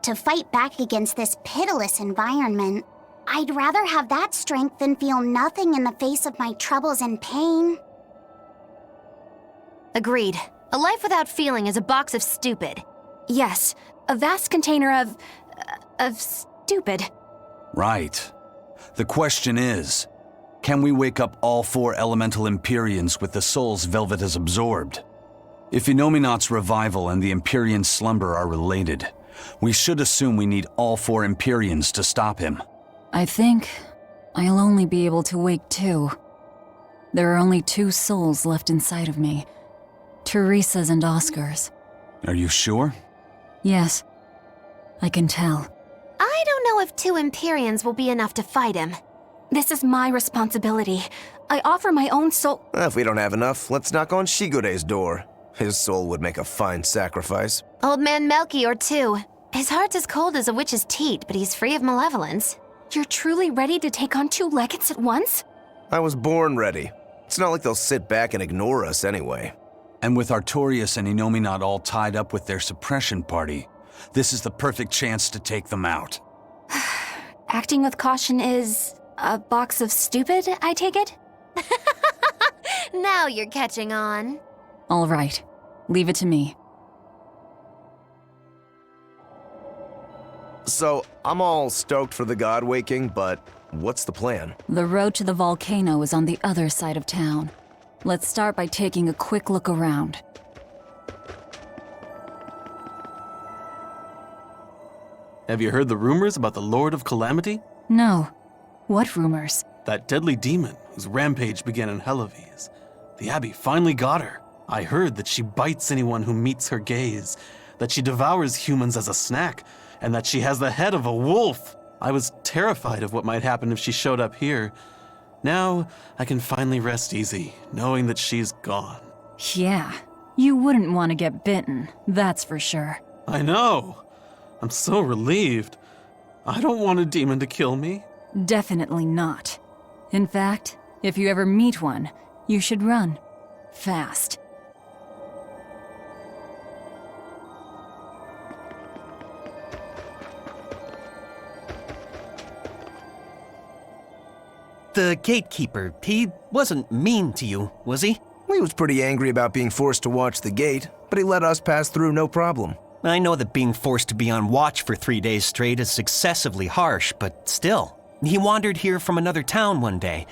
to fight back against this pitiless environment. I'd rather have that strength than feel nothing in the face of my troubles and pain. Agreed. A life without feeling is a box of stupid. Yes, a vast container of stupid. Right. The question is, can we wake up all 4 elemental Empyreans with the souls Velvet has absorbed? If Inominat's revival and the Empyrean slumber are related, we should assume we need all 4 Empyreans to stop him. I think I'll only be able to wake 2. There are only 2 souls left inside of me. Teresa's and Oscar's. Are you sure? Yes. I can tell. I don't know if 2 Empyreans will be enough to fight him. This is my responsibility. I offer my own soul. If we don't have enough, let's knock on Shigure's door. His soul would make a fine sacrifice. Old man Melchior, too. His heart's as cold as a witch's teat, but he's free of malevolence. You're truly ready to take on 2 legates at once? I was born ready. It's not like they'll sit back and ignore us anyway. And with Artorias and Inominat all tied up with their suppression party, this is the perfect chance to take them out. Acting with caution is a box of stupid, I take it? Now you're catching on. All right. Leave it to me. So, I'm all stoked for the god waking, but what's the plan? The road to the volcano is on the other side of town. Let's start by taking a quick look around. Have you heard the rumors about the Lord of Calamity? No. What rumors? That deadly demon whose rampage began in Helaves. The Abbey finally got her. I heard that she bites anyone who meets her gaze, that she devours humans as a snack, and that she has the head of a wolf. I was terrified of what might happen if she showed up here. Now, I can finally rest easy, knowing that she's gone. Yeah. You wouldn't want to get bitten, that's for sure. I know. I'm so relieved. I don't want a demon to kill me. Definitely not. In fact, if you ever meet one, you should run. Fast. The gatekeeper, he wasn't mean to you, was he? He was pretty angry about being forced to watch the gate, but he let us pass through no problem. I know that being forced to be on watch for 3 days straight is excessively harsh, but still. He wandered here from another town one day.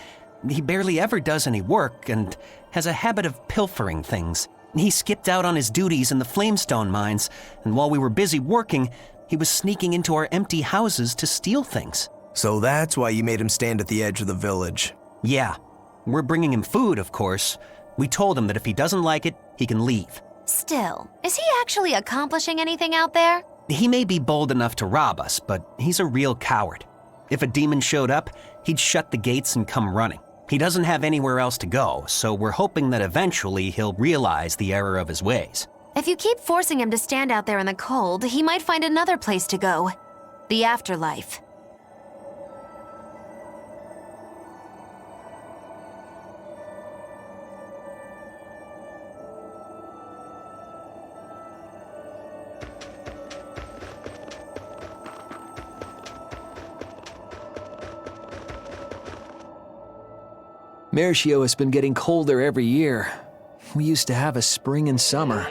He barely ever does any work and has a habit of pilfering things. He skipped out on his duties in the Flamestone mines, and while we were busy working, he was sneaking into our empty houses to steal things. So that's why you made him stand at the edge of the village. Yeah. We're bringing him food, of course. We told him that if he doesn't like it, he can leave. Still, is he actually accomplishing anything out there? He may be bold enough to rob us, but he's a real coward. If a demon showed up, he'd shut the gates and come running. He doesn't have anywhere else to go, so we're hoping that eventually he'll realize the error of his ways. If you keep forcing him to stand out there in the cold, he might find another place to go. The afterlife. Mercio has been getting colder every year. We used to have a spring and summer,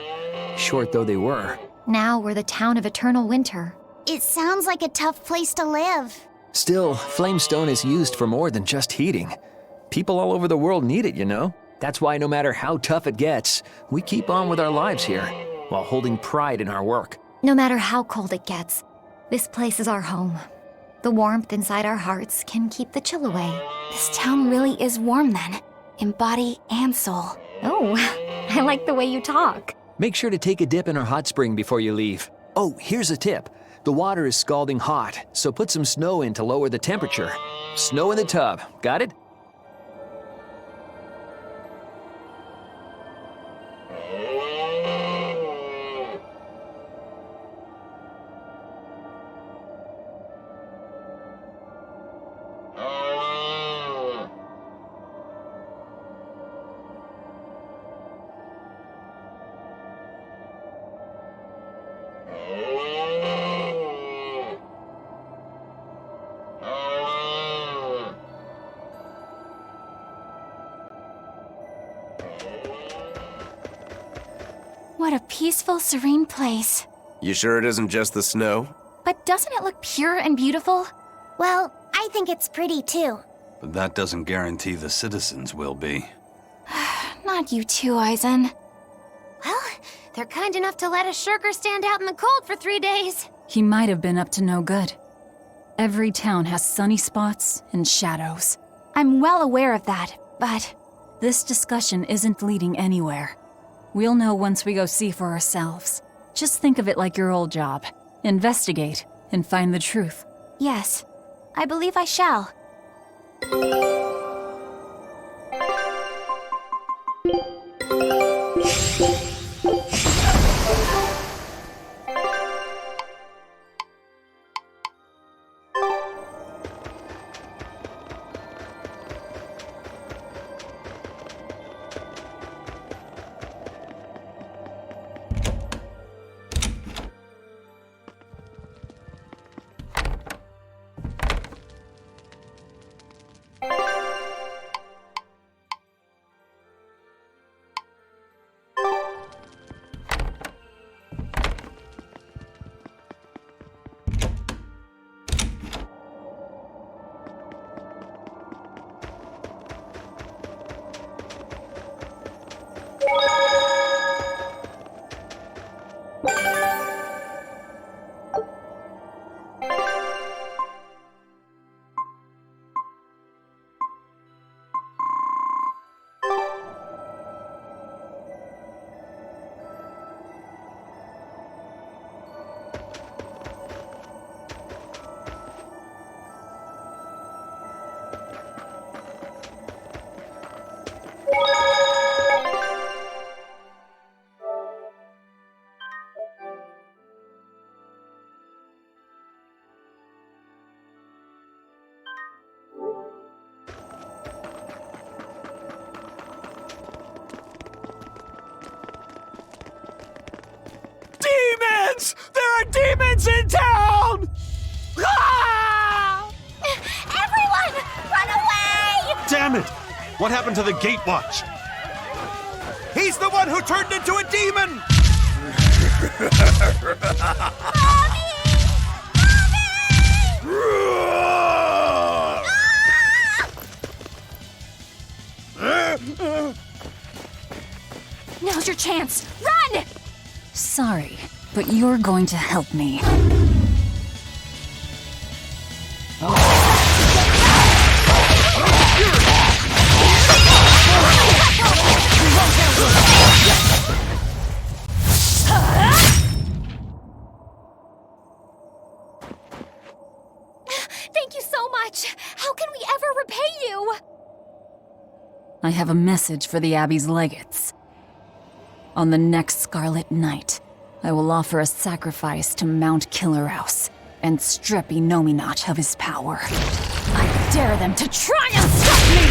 short though they were. Now we're the town of eternal winter. It sounds like a tough place to live. Still, Flamestone is used for more than just heating. People all over the world need it, you know? That's why no matter how tough it gets, we keep on with our lives here, while holding pride in our work. No matter how cold it gets, this place is our home. The warmth inside our hearts can keep the chill away. This town really is warm then, in body and soul. Oh, I like the way you talk. Make sure to take a dip in our hot spring before you leave. Oh, here's a tip. The water is scalding hot, so put some snow in to lower the temperature. Snow in the tub. Got it? What a peaceful, serene place. You sure it isn't just the snow? But doesn't it look pure and beautiful? Well, I think it's pretty too. But that doesn't guarantee the citizens will be. Not you too, Eisen. Well, they're kind enough to let a shirker stand out in the cold for 3 days. He might have been up to no good. Every town has sunny spots and shadows. I'm well aware of that, but... This discussion isn't leading anywhere. We'll know once we go see for ourselves. Just think of it like your old job. Investigate and find the truth. Yes, I believe I shall. Demons! There are demons in town! Ah! Everyone, run away! Damn it! What happened to the gate watch? He's the one who turned into a demon! Now's your chance. Run! Sorry, but you're going to help me. Thank you so much. How can we ever repay you? I have a message for the Abbey's legates. On the next Scarlet Night, I will offer a sacrifice to Mount Killerhouse and strip Inominat of his power. I dare them to try and stop me!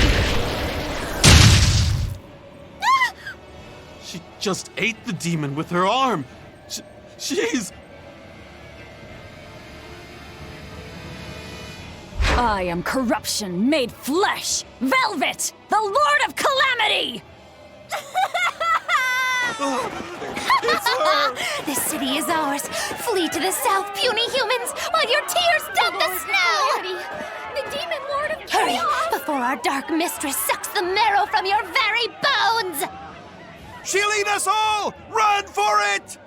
She just ate the demon with her arm. She's... I am corruption made flesh! Velvet! The Lord of Calamity! This city is ours. Flee to the south, puny humans, while your tears dump the snow! The demon lord of Hurry, chaos! before our dark mistress sucks the marrow from your very bones! She'll eat us all! Run for it!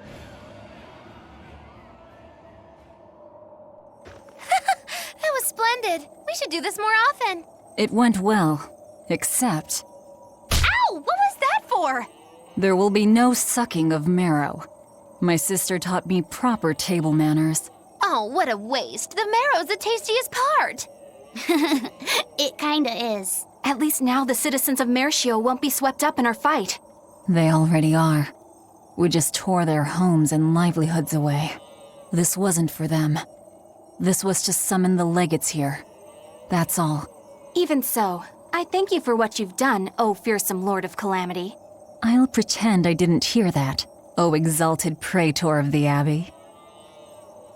That was splendid. We should do this more often. It went well, except Ow! What was that for? there will be no sucking of marrow. My sister taught me proper table manners. Oh, what a waste. The marrow's the tastiest part. It kinda is. At least now the citizens of Mercio won't be swept up in our fight. They already are. We just tore their homes and livelihoods away. This wasn't for them. This was to summon the legates here. That's all. Even so, I thank you for what you've done, O fearsome Lord of Calamity. I'll pretend I didn't hear that, O exalted praetor of the Abbey.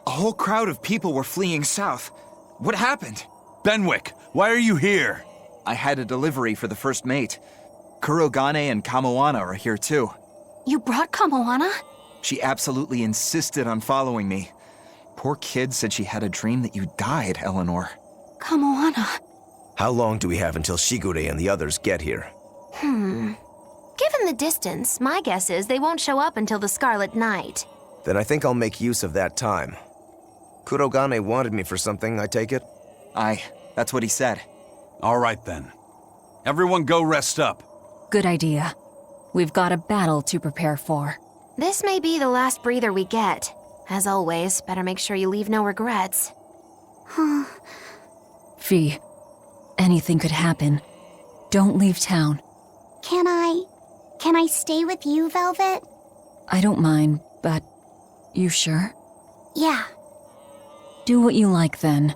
A whole crowd of people were fleeing south. What happened? Benwick, why are you here? I had a delivery for the first mate. Kurogane and Kamoana are here too. You brought Kamoana? She absolutely insisted on following me. Poor kid said she had a dream that you died, Eleanor. Kamoana. How long do we have until Shigure and the others get here? Given the distance, my guess is they won't show up until the Scarlet Night. Then I think I'll make use of that time. Kurogane wanted me for something, I take it? Aye, that's what he said. All right then. Everyone go rest up. Good idea. We've got a battle to prepare for. This may be the last breather we get. As always, better make sure you leave no regrets. Fee, anything could happen. Don't leave town. Can I stay with you, Velvet? I don't mind, but you sure? Yeah. Do what you like then.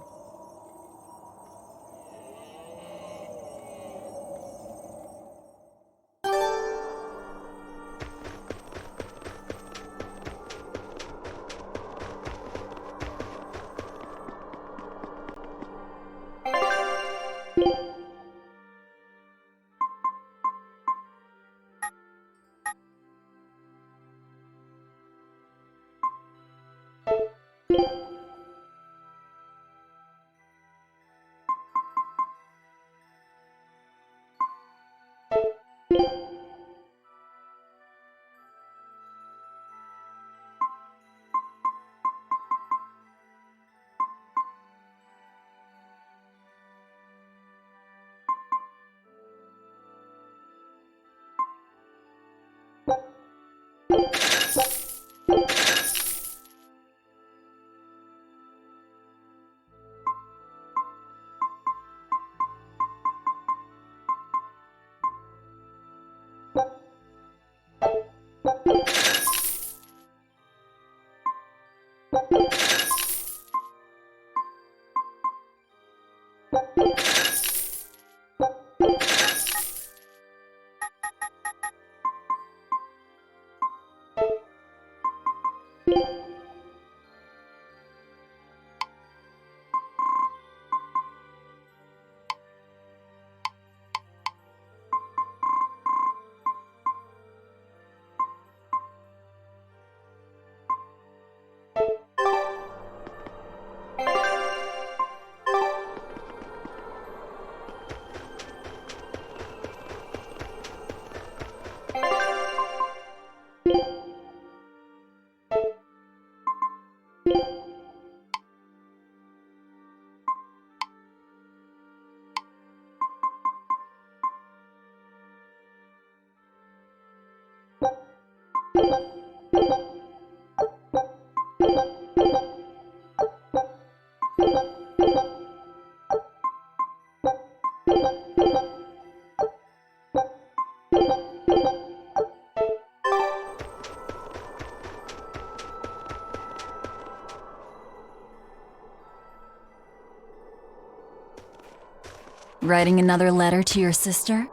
Writing another letter to your sister?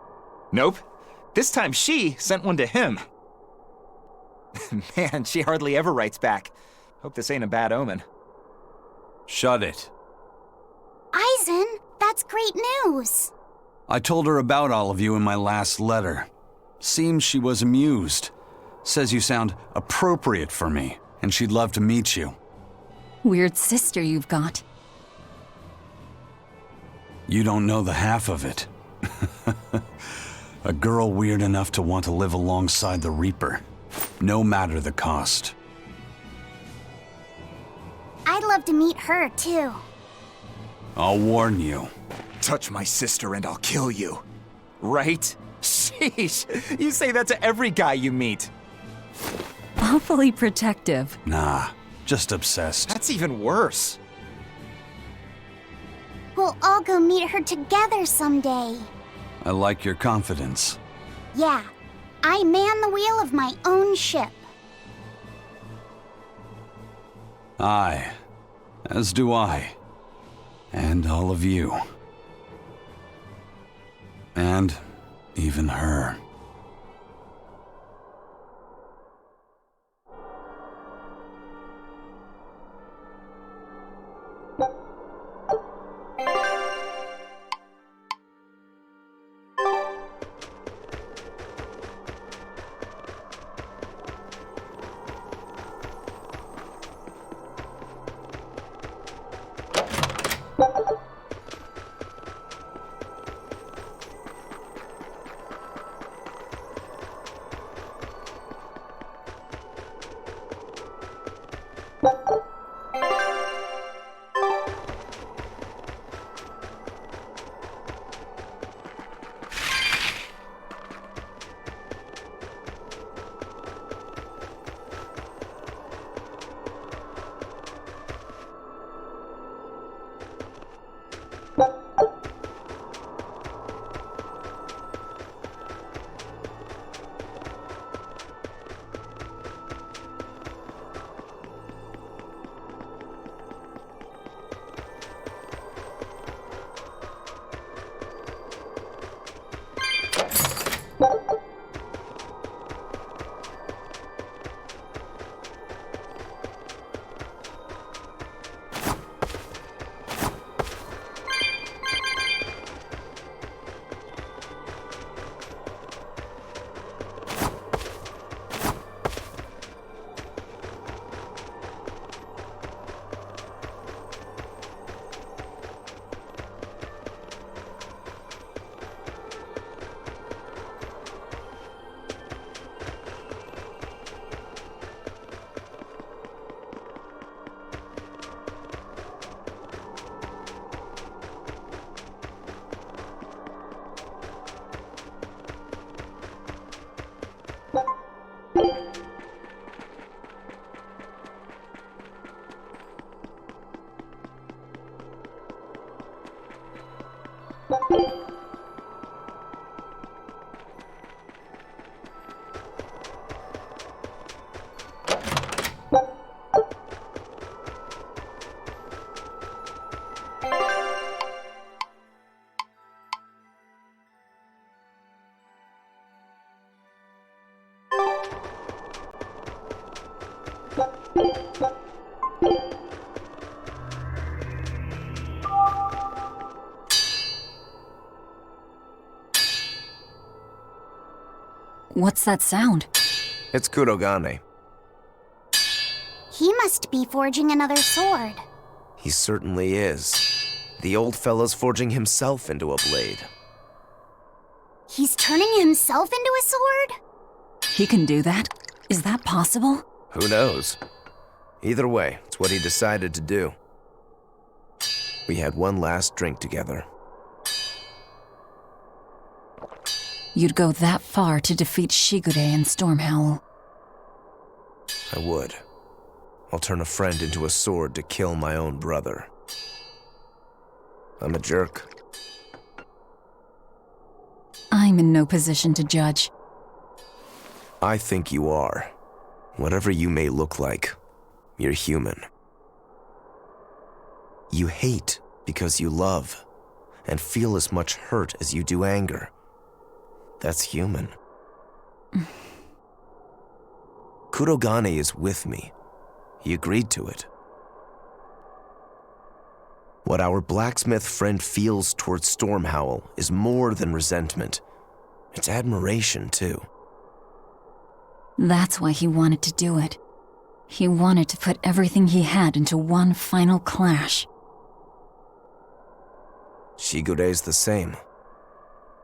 Nope. This time she sent one to him. Man, she hardly ever writes back. Hope this ain't a bad omen. Shut it. Aizen, that's great news. I told her about all of you in my last letter. Seems she was amused. Says you sound appropriate for me, and she'd love to meet you. Weird sister you've got. You don't know the half of it. A girl weird enough to want to live alongside the Reaper, no matter the cost. I'd love to meet her, too. I'll warn you. Touch my sister and I'll kill you. Right? Sheesh, you say that to every guy you meet. awfully protective. Nah, just obsessed. That's even worse. We'll all go meet her together someday. I like your confidence. Yeah, I man the wheel of my own ship. Aye, as do I. And all of you. And even her. What's that sound? It's Kurogane. He must be forging another sword. He certainly is. The old fellow's forging himself into a blade. He's turning himself into a sword? He can do that? Is that possible? Who knows? Either way, it's what he decided to do. We had one last drink together. You'd go that far to defeat Shigure and Stormhowl. I would. I'll turn a friend into a sword to kill my own brother. I'm a jerk. I'm in no position to judge. I think you are. Whatever you may look like, you're human. You hate because you love, and feel as much hurt as you do anger. That's human. Kurogane is with me. He agreed to it. What our blacksmith friend feels towards Stormhowl is more than resentment. It's admiration, too. That's why he wanted to do it. He wanted to put everything he had into one final clash. Shigure's the same.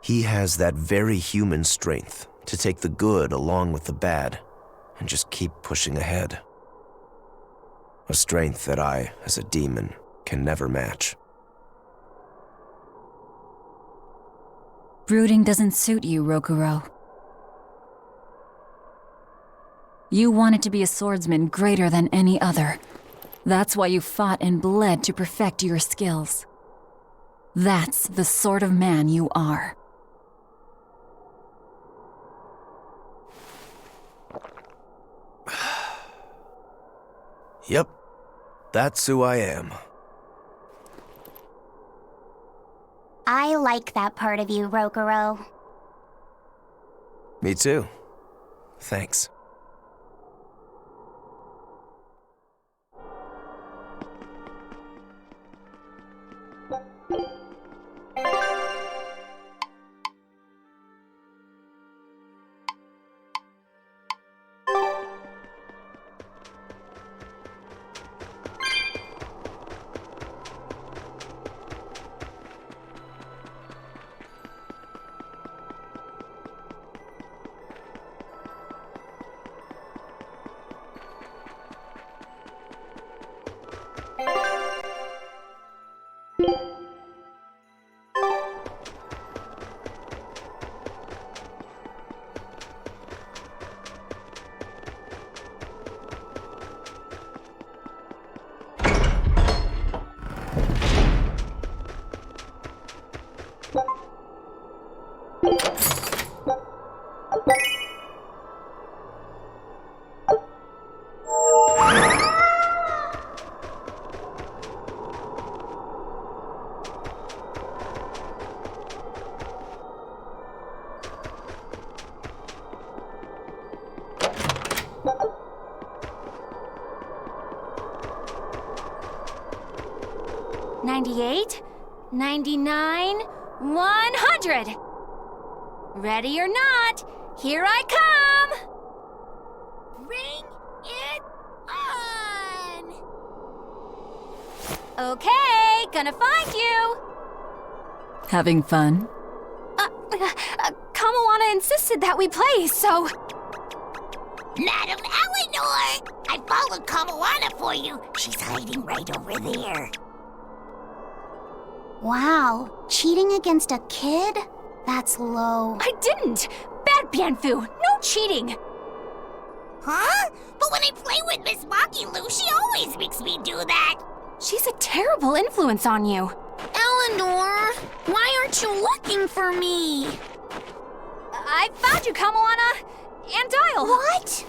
He has that very human strength to take the good along with the bad and just keep pushing ahead. A strength that I, as a demon, can never match. Brooding doesn't suit you, Rokuro. You wanted to be a swordsman greater than any other. That's why you fought and bled to perfect your skills. That's the sort of man you are. Yep, that's who I am. I like that part of you, Rokuro. Me too. Thanks. $98, $99, $100. Ready or not, here I come! Bring it on! Okay, gonna find you! Having fun? Kamawana insisted that we play, so... Madam Eleanor! I followed Kamawana for you. She's hiding right over there. Wow, cheating against a kid? That's low. I didn't! Bad Bienfu! No cheating! Huh? But when I play with Miss Makilu, she always makes me do that. She's a terrible influence on you. Eleanor, why aren't you looking for me? I found you, Kamawana! And Dial! What?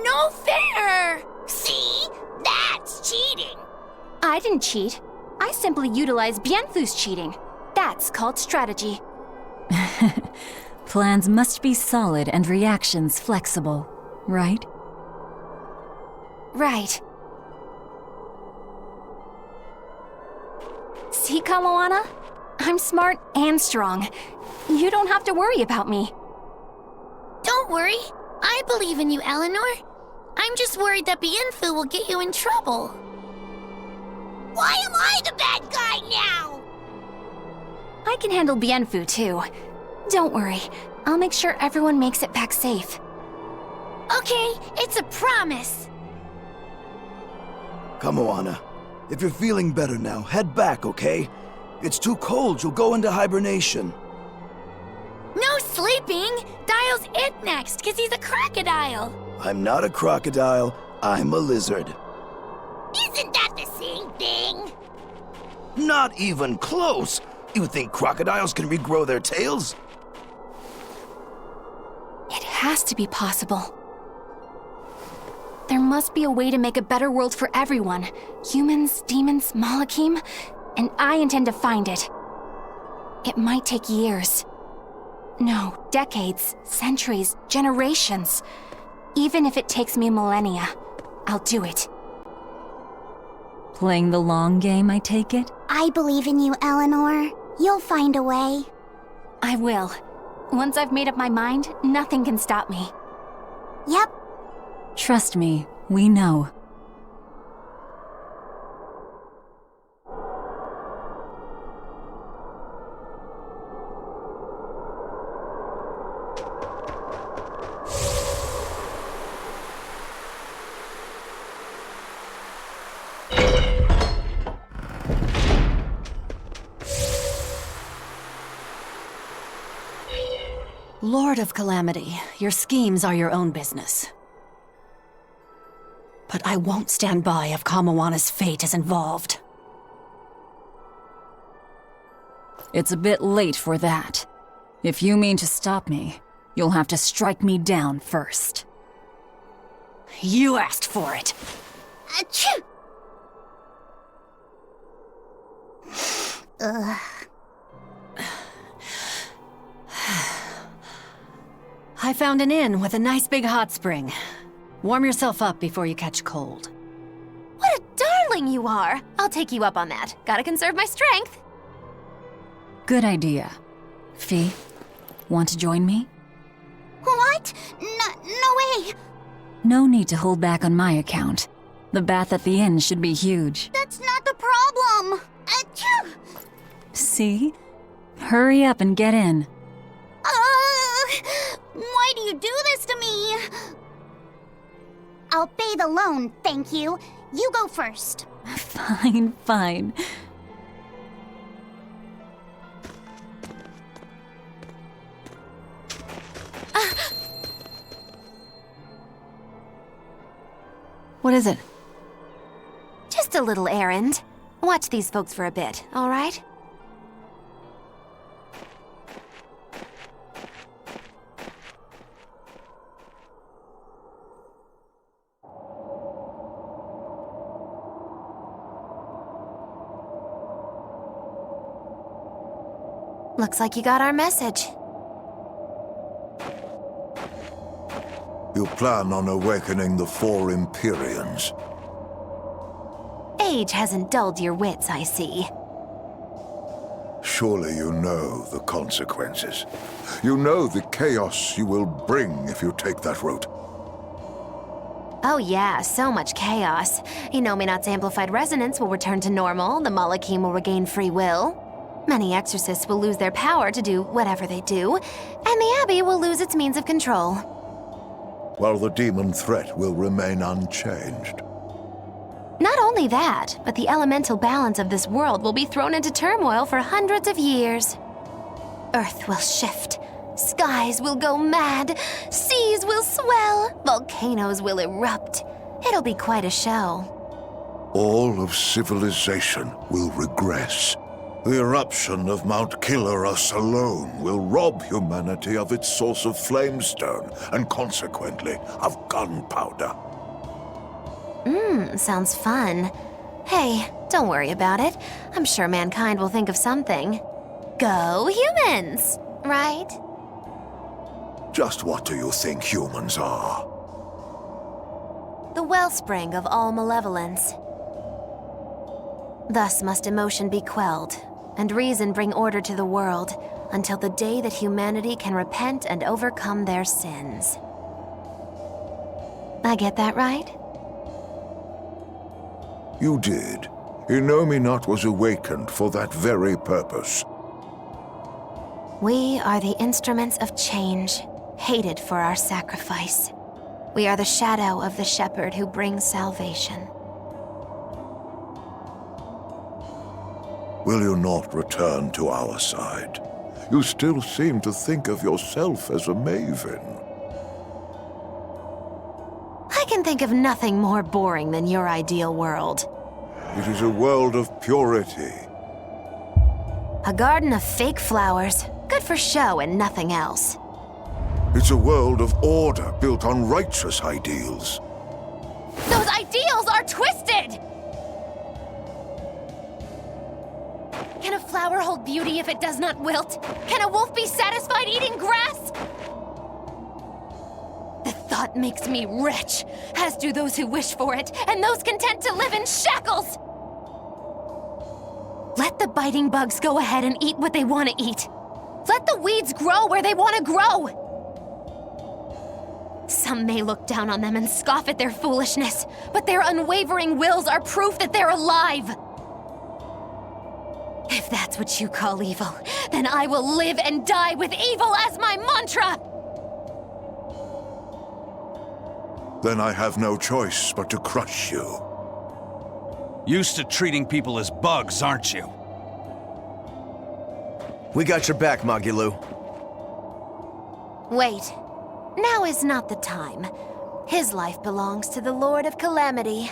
No fair! See? That's cheating. I didn't cheat. I simply utilized Bienfu's cheating. That's called strategy. Plans must be solid and reactions flexible, right? Right. See, Kamawana? I'm smart and strong. You don't have to worry about me. Don't worry. I believe in you, Eleanor. I'm just worried that Bienfu will get you in trouble. Why am I the bad guy now? I can handle Bienfu, too. Don't worry. I'll make sure everyone makes it back safe. Okay, it's a promise. Kamawana, if you're feeling better now, head back, okay? It's too cold, you'll go into hibernation. No sleeping! Dial's it next, because he's a crocodile. I'm not a crocodile, I'm a lizard. Isn't that the same thing? Not even close! You think crocodiles can regrow their tails? It has to be possible. There must be a way to make a better world for everyone. Humans, demons, Malakim, and I intend to find it. It might take years. No, decades, centuries, generations. Even if it takes me millennia, I'll do it. Playing the long game, I take it? I believe in you, Eleanor. You'll find a way. I will. Once I've made up my mind, nothing can stop me. Yep. Trust me, we know. Lord of Calamity, your schemes are your own business. But I won't stand by if Kamawana's fate is involved. It's a bit late for that. If you mean to stop me, you'll have to strike me down first. You asked for it. Achoo! Ugh. I found an inn with a nice big hot spring. Warm yourself up before you catch cold. What a darling you are! I'll take you up on that. Gotta conserve my strength. Good idea. Fee, want to join me? What? No way! No need to hold back on my account. The bath at the inn should be huge. That's not the problem! Achoo! See? Hurry up and get in. Why do you do this to me? I'll pay the loan, thank you. You go first. Fine, fine. What is it? Just a little errand. Watch these folks for a bit, all right? Looks like you got our message. You plan on awakening the 4 Empyreans. Age hasn't dulled your wits, I see. Surely you know the consequences. You know the chaos you will bring if you take that route. Oh yeah, so much chaos. Inominat's amplified resonance will return to normal, the Malakim will regain free will. Many exorcists will lose their power to do whatever they do, and the Abbey will lose its means of control. While the demon threat will remain unchanged. Not only that, but the elemental balance of this world will be thrown into turmoil for hundreds of years. Earth will shift, skies will go mad, seas will swell, volcanoes will erupt. It'll be quite a show. All of civilization will regress. The eruption of Mount Killerus alone will rob humanity of its source of flamestone, and consequently, of gunpowder. Sounds fun. Hey, don't worry about it. I'm sure mankind will think of something. Go humans, right? Just what do you think humans are? The wellspring of all malevolence. Thus must emotion be quelled, and reason bring order to the world, until the day that humanity can repent and overcome their sins. I get that right? You did. Inominat was awakened for that very purpose. We are the instruments of change, hated for our sacrifice. We are the shadow of the shepherd who brings salvation. Will you not return to our side? You still seem to think of yourself as a maven. I can think of nothing more boring than your ideal world. It is a world of purity. A garden of fake flowers, good for show and nothing else. It's a world of order built on righteous ideals. Those ideals are twisted! Can a flower hold beauty if it does not wilt? Can a wolf be satisfied eating grass? The thought makes me rich, as do those who wish for it, and those content to live in shackles! Let the biting bugs go ahead and eat what they want to eat. Let the weeds grow where they want to grow! Some may look down on them and scoff at their foolishness, but their unwavering wills are proof that they're alive! If that's what you call evil, then I will live and die with evil as my mantra! Then I have no choice but to crush you. Used to treating people as bugs, aren't you? We got your back, Magilu. Wait. Now is not the time. His life belongs to the Lord of Calamity.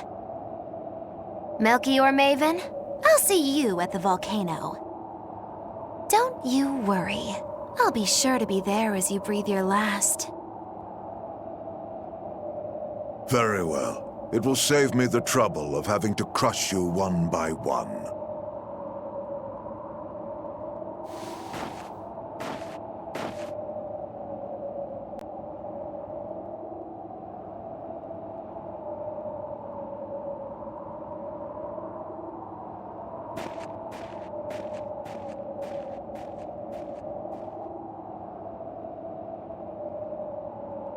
Melchior Maven, I'll see you at the volcano. Don't you worry. I'll be sure to be there as you breathe your last. Very well. It will save me the trouble of having to crush you one by one.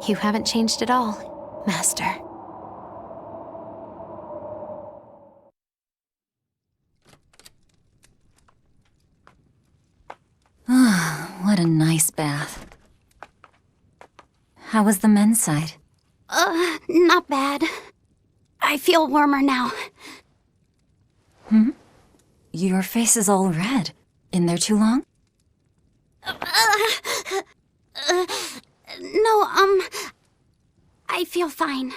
You haven't changed at all, Master. Ah, what a nice bath. How was the men's side? Not bad. I feel warmer now. Hmm? Your face is all red. In there too long? No, I feel fine.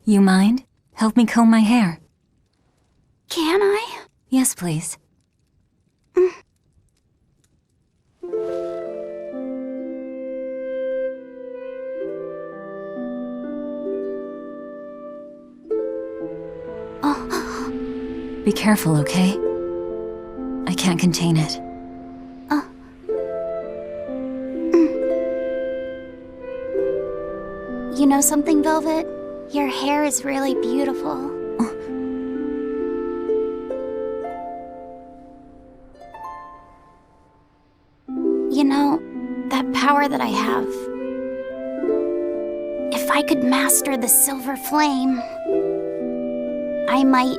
You mind? Help me comb my hair. Can I? Yes, please. Be careful, okay? I can't contain it. You know something, Velvet? Your hair is really beautiful. You know, that power that I have. If I could master the silver flame, I might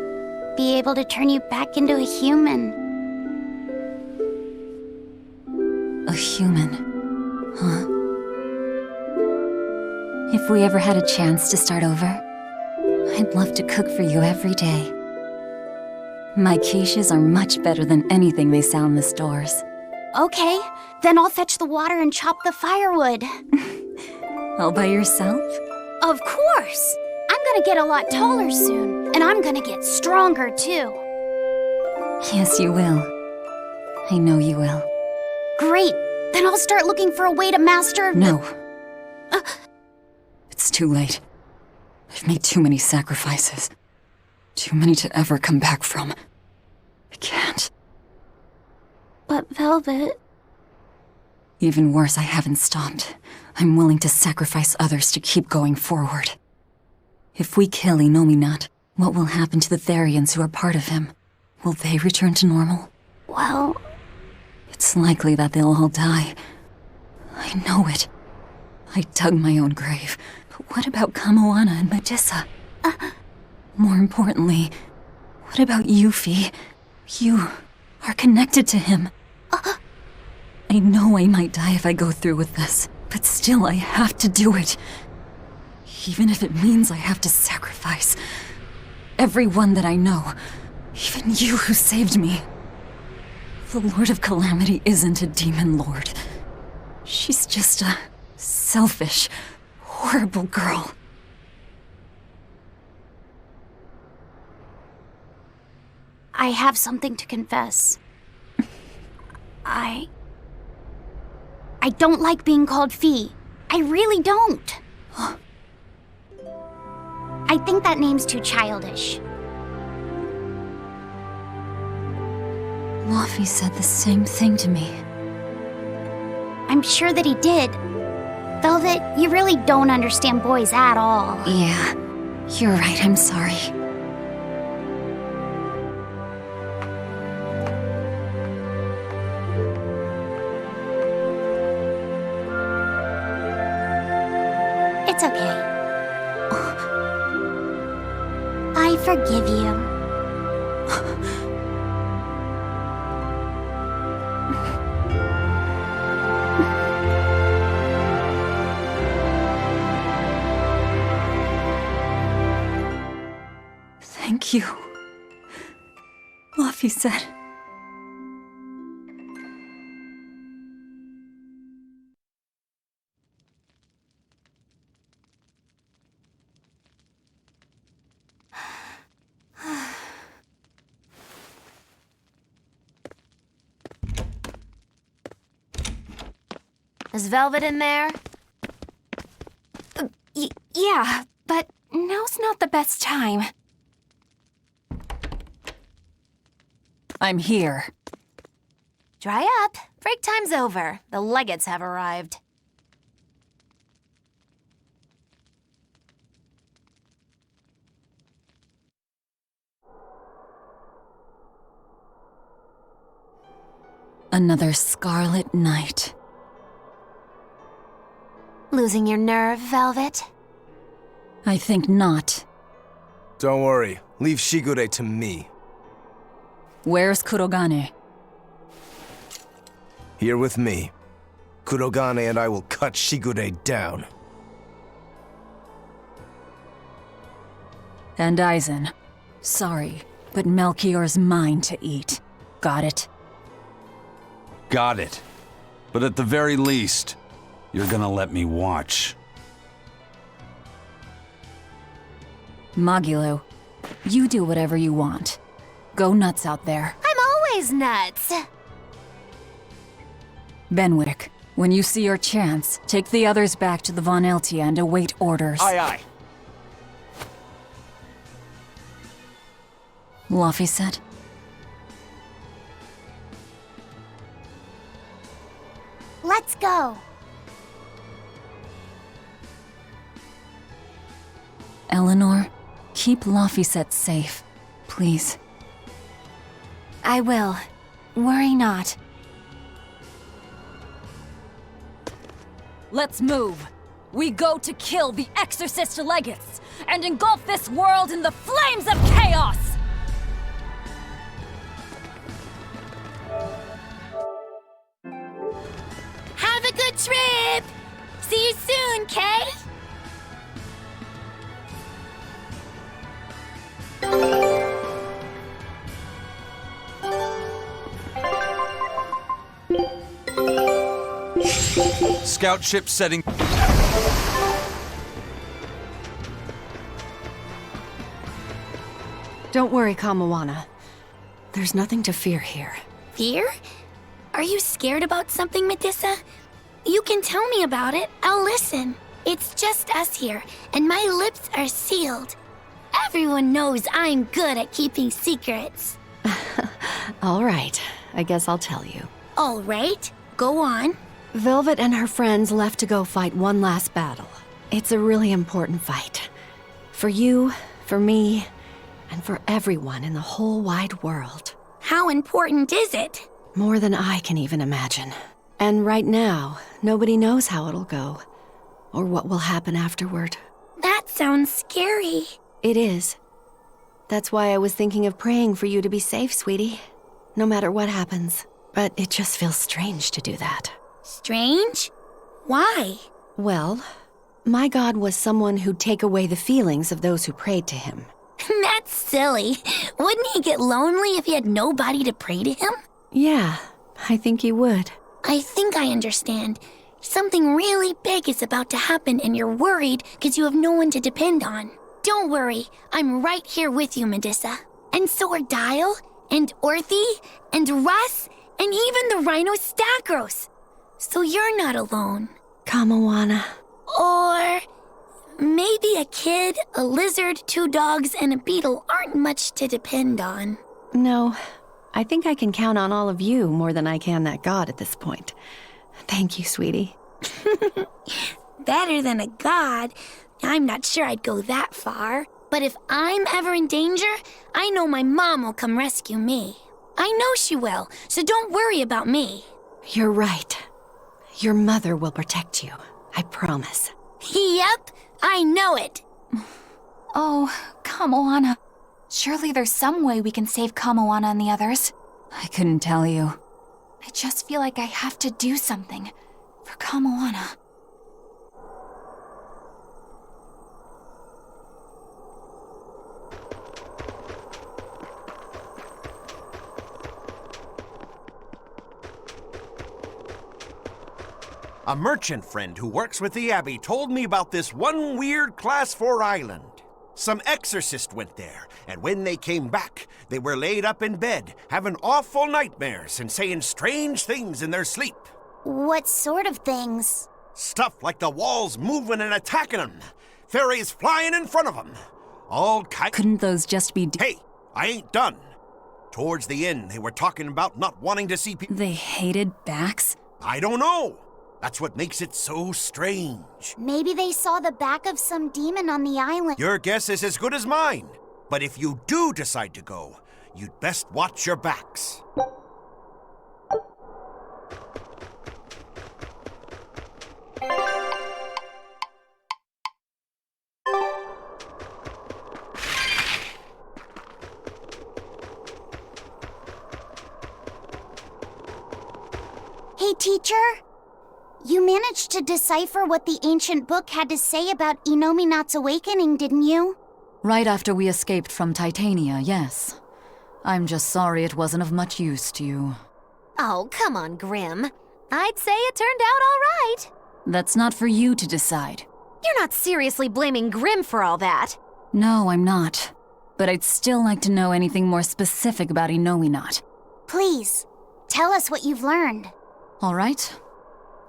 be able to turn you back into a human. A human, huh? If we ever had a chance to start over, I'd love to cook for you every day. My quiches are much better than anything they sell in the stores. Okay, then I'll fetch the water and chop the firewood. All by yourself? Of course! I'm gonna get a lot taller soon, and I'm gonna get stronger too. Yes, you will. I know you will. Great! Then I'll start looking for a way to master... No. It's too late. I've made too many sacrifices. Too many to ever come back from. I can't. But Velvet... Even worse, I haven't stopped. I'm willing to sacrifice others to keep going forward. If we kill Inominat, what will happen to the Therians who are part of him? Will they return to normal? Well... It's likely that they'll all die. I know it. I dug my own grave. But what about Kamoana and Medusa? More importantly, what about Yuffie? You are connected to him. I know I might die if I go through with this, but still I have to do it. Even if it means I have to sacrifice everyone that I know, even you who saved me. The Lord of Calamity isn't a demon lord. She's just a selfish, horrible girl. I have something to confess. I don't like being called Fee. I really don't. I think that name's too childish. Luffy said the same thing to me. I'm sure that he did. Velvet, you really don't understand boys at all. Yeah, you're right, I'm sorry. It's okay. I forgive you. Thank you. Luffy said. Is Velvet in there? Yeah, but now's not the best time. I'm here. Dry up. Break time's over. The Legates have arrived. Another scarlet night. Losing your nerve, Velvet? I think not. Don't worry. Leave Shigure to me. Where's Kurogane? Here with me. Kurogane and I will cut Shigure down. And Aizen. Sorry, but Melchior's mine to eat. Got it? Got it. But at the very least, you're gonna let me watch. Magilo, you do whatever you want. Go nuts out there. I'm always nuts. Benwick, when you see your chance, take the others back to the Von Eltia and await orders. Aye, aye. Luffy said. Let's go. Eleanor, keep Laphicet safe, please. I will. Worry not. Let's move. We go to kill the Exorcist Legates and engulf this world in the flames of chaos! Have a good trip! See you soon, Kay! Scout ship setting. Don't worry, Kamawana. There's nothing to fear here. Fear? Are you scared about something, Medusa? You can tell me about it. I'll listen. It's just us here, and my lips are sealed. Everyone knows I'm good at keeping secrets. All right, I guess I'll tell you. All right, go on. Velvet and her friends left to go fight one last battle. It's a really important fight. For you, for me, and for everyone in the whole wide world. How important is it? More than I can even imagine. And right now, nobody knows how it'll go, or what will happen afterward. That sounds scary. It is. That's why I was thinking of praying for you to be safe, sweetie. No matter what happens. But it just feels strange to do that. Strange? Why? Well, my god was someone who'd take away the feelings of those who prayed to him. That's silly. Wouldn't he get lonely if he had nobody to pray to him? Yeah, I think he would. I think I understand. Something really big is about to happen and you're worried because you have no one to depend on. Don't worry, I'm right here with you, Medusa. And so are Dial, and Orthy, and Russ, and even the Rhino Stacros. So you're not alone. Kamawana. Or maybe a kid, a lizard, 2 dogs, and a beetle aren't much to depend on. No, I think I can count on all of you more than I can that god at this point. Thank you, sweetie. Better than a god. I'm not sure I'd go that far. But if I'm ever in danger, I know my mom will come rescue me. I know she will, so don't worry about me. You're right. Your mother will protect you. I promise. Yep, I know it. Oh, Kamawana. Surely there's some way we can save Kamawana and the others. I couldn't tell you. I just feel like I have to do something for Kamawana. A merchant friend who works with the Abbey told me about this one weird Class 4 island. Some exorcist went there, and when they came back, they were laid up in bed, having awful nightmares and saying strange things in their sleep. What sort of things? Stuff like the walls moving and attacking them. Fairies flying in front of them. All kinds. Couldn't those just be... Hey, I ain't done. Towards the end, they were talking about not wanting to see people. They hated backs? I don't know. That's what makes it so strange. Maybe they saw the back of some demon on the island. Your guess is as good as mine. But if you do decide to go, you'd best watch your backs. Hey, teacher? You managed to decipher what the ancient book had to say about Inominat's awakening, didn't you? Right after we escaped from Titania, yes. I'm just sorry it wasn't of much use to you. Oh, come on, Grim. I'd say it turned out all right. That's not for you to decide. You're not seriously blaming Grim for all that. No, I'm not. But I'd still like to know anything more specific about Inominat. Please, tell us what you've learned. All right.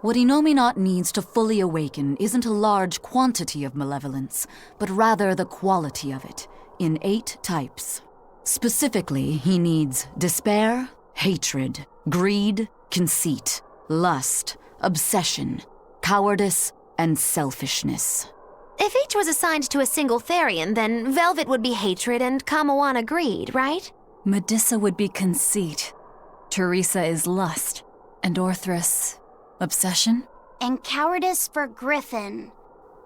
What Inominat needs to fully awaken isn't a large quantity of malevolence, but rather the quality of it, in 8 types. Specifically, he needs despair, hatred, greed, conceit, lust, obsession, cowardice, and selfishness. If each was assigned to a single Therian, then Velvet would be hatred and Kamawana greed, right? Medissa would be conceit. Teresa is lust. And Orthrus, obsession? And cowardice for Griffin.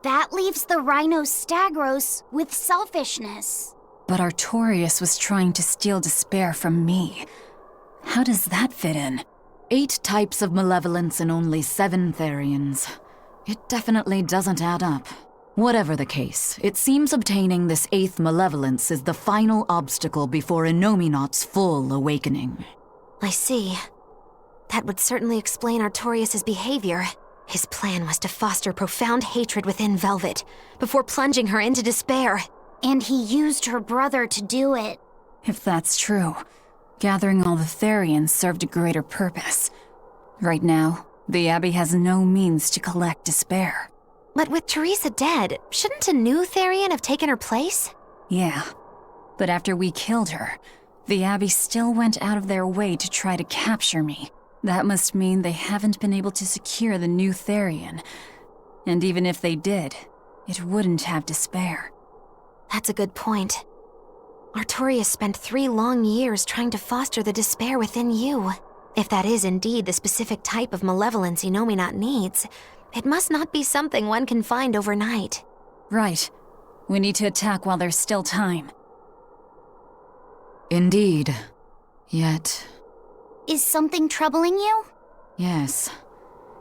That leaves the Rhino Stagros with selfishness. But Artorius was trying to steal despair from me. How does that fit in? 8 types of malevolence and only 7 Therians. It definitely doesn't add up. Whatever the case, it seems obtaining this 8th malevolence is the final obstacle before Inominat's full awakening. I see. That would certainly explain Artorius' behavior. His plan was to foster profound hatred within Velvet, before plunging her into despair. And he used her brother to do it. If that's true, gathering all the Therians served a greater purpose. Right now, the Abbey has no means to collect despair. But with Teresa dead, shouldn't a new Therian have taken her place? Yeah, but after we killed her, the Abbey still went out of their way to try to capture me. That must mean they haven't been able to secure the new Therian. And even if they did, it wouldn't have despair. That's a good point. Artorius spent 3 long years trying to foster the despair within you. If that is indeed the specific type of malevolence Inominat needs, it must not be something one can find overnight. Right. We need to attack while there's still time. Indeed. Yet... Is something troubling you? Yes.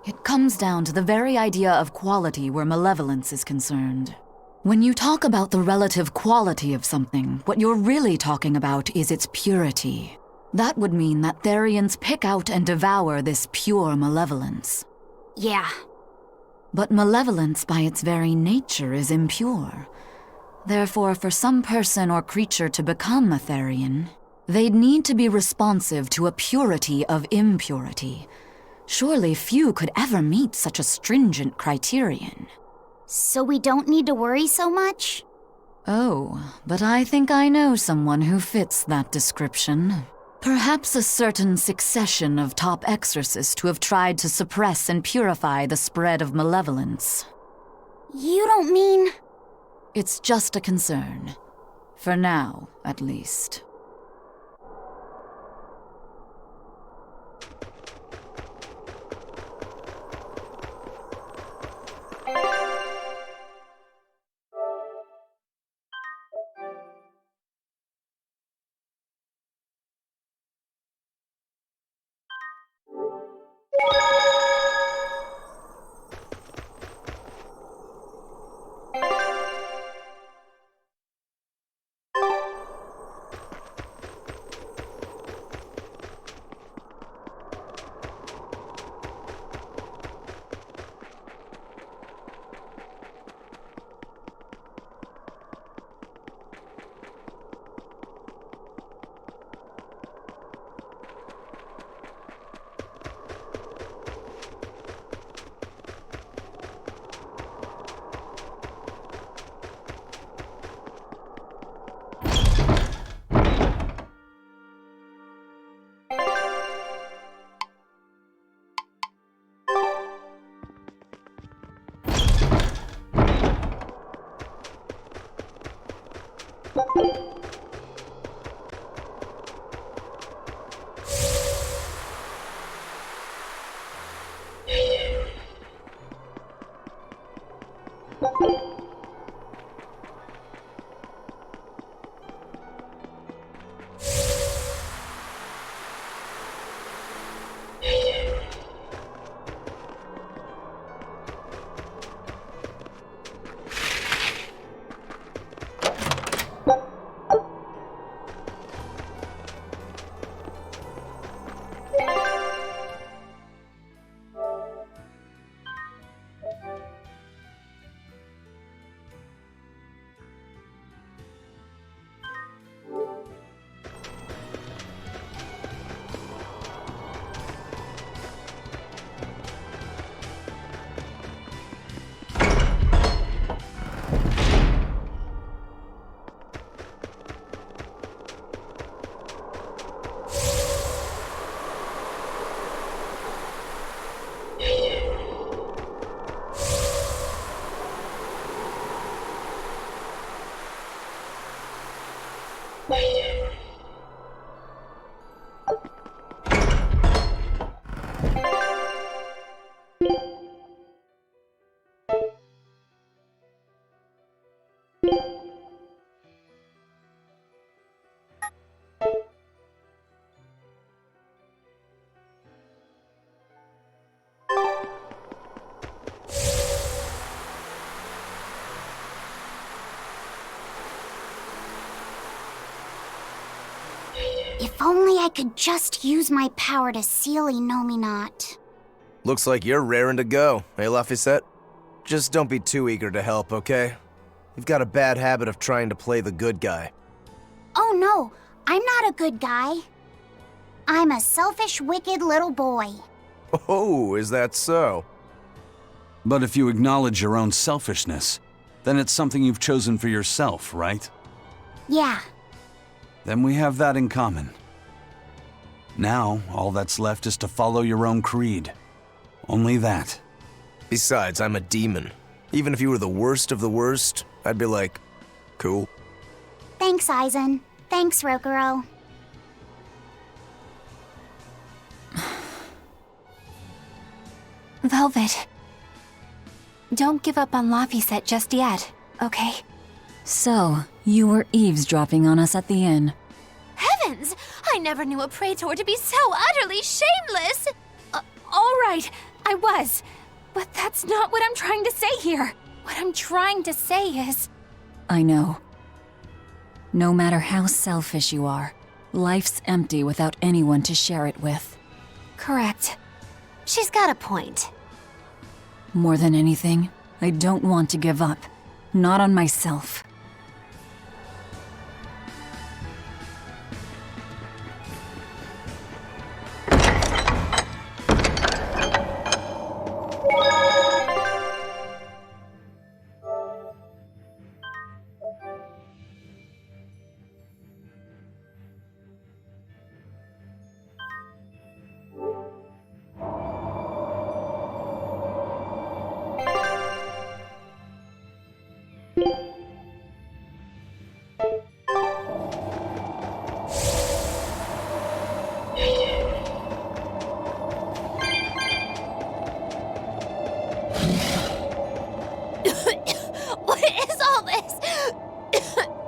It comes down to the very idea of quality where malevolence is concerned. When you talk about the relative quality of something, what you're really talking about is its purity. That would mean that Therians pick out and devour this pure malevolence. Yeah. But malevolence by its very nature is impure. Therefore, for some person or creature to become a Therian, they'd need to be responsive to a purity of impurity. Surely few could ever meet such a stringent criterion. So we don't need to worry so much? Oh, but I think I know someone who fits that description. Perhaps a certain succession of top exorcists who have tried to suppress and purify the spread of malevolence. You don't mean... It's just a concern. For now, at least. If only I could just use my power to seal Inominat. Looks like you're raring to go, eh, Laphicet? Just don't be too eager to help, okay? You've got a bad habit of trying to play the good guy. Oh no, I'm not a good guy. I'm a selfish, wicked little boy. Oh, is that so? But if you acknowledge your own selfishness, then it's something you've chosen for yourself, right? Yeah. Then we have that in common. Now, all that's left is to follow your own creed. Only that. Besides, I'm a demon. Even if you were the worst of the worst, I'd be like, cool. Thanks, Aizen. Thanks, Rokuro. Velvet. Don't give up on Laphicet just yet, okay? So, you were eavesdropping on us at the inn. Heavens! I never knew a praetor to be so utterly shameless! All right, I was. But that's not what I'm trying to say here. What I'm trying to say is... I know. No matter how selfish you are, life's empty without anyone to share it with. Correct. She's got a point. More than anything, I don't want to give up. Not on myself.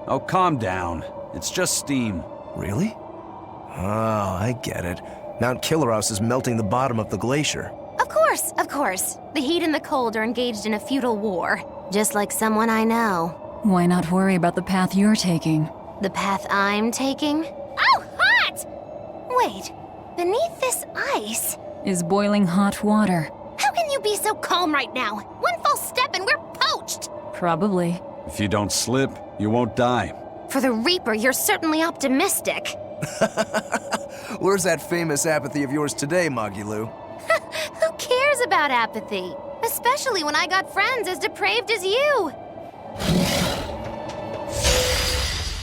Oh, calm down. It's just steam. Really? Oh, I get it. Mount Killerhouse is melting the bottom of the glacier. Of course. The heat and the cold are engaged in a futile war. Just like someone I know. Why not worry about the path you're taking? The path I'm taking? Oh, hot! Wait, beneath this ice... is boiling hot water. How can you be so calm right now? One false step and we're poached! Probably. If you don't slip, you won't die. For the Reaper, you're certainly optimistic. Where's that famous apathy of yours today, Magilou? Who cares about apathy? Especially when I got friends as depraved as you.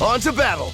On to battle!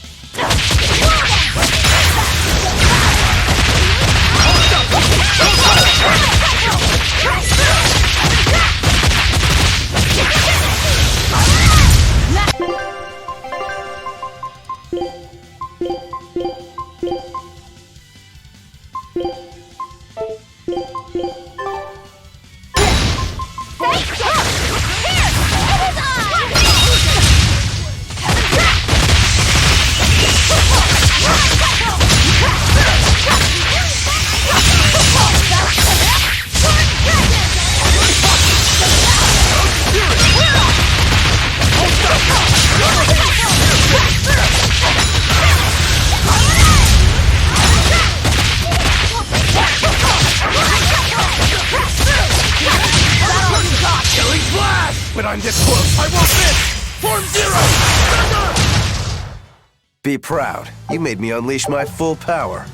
but I'm this close. I won't miss! Form Zero! Be proud. You made me unleash my full power.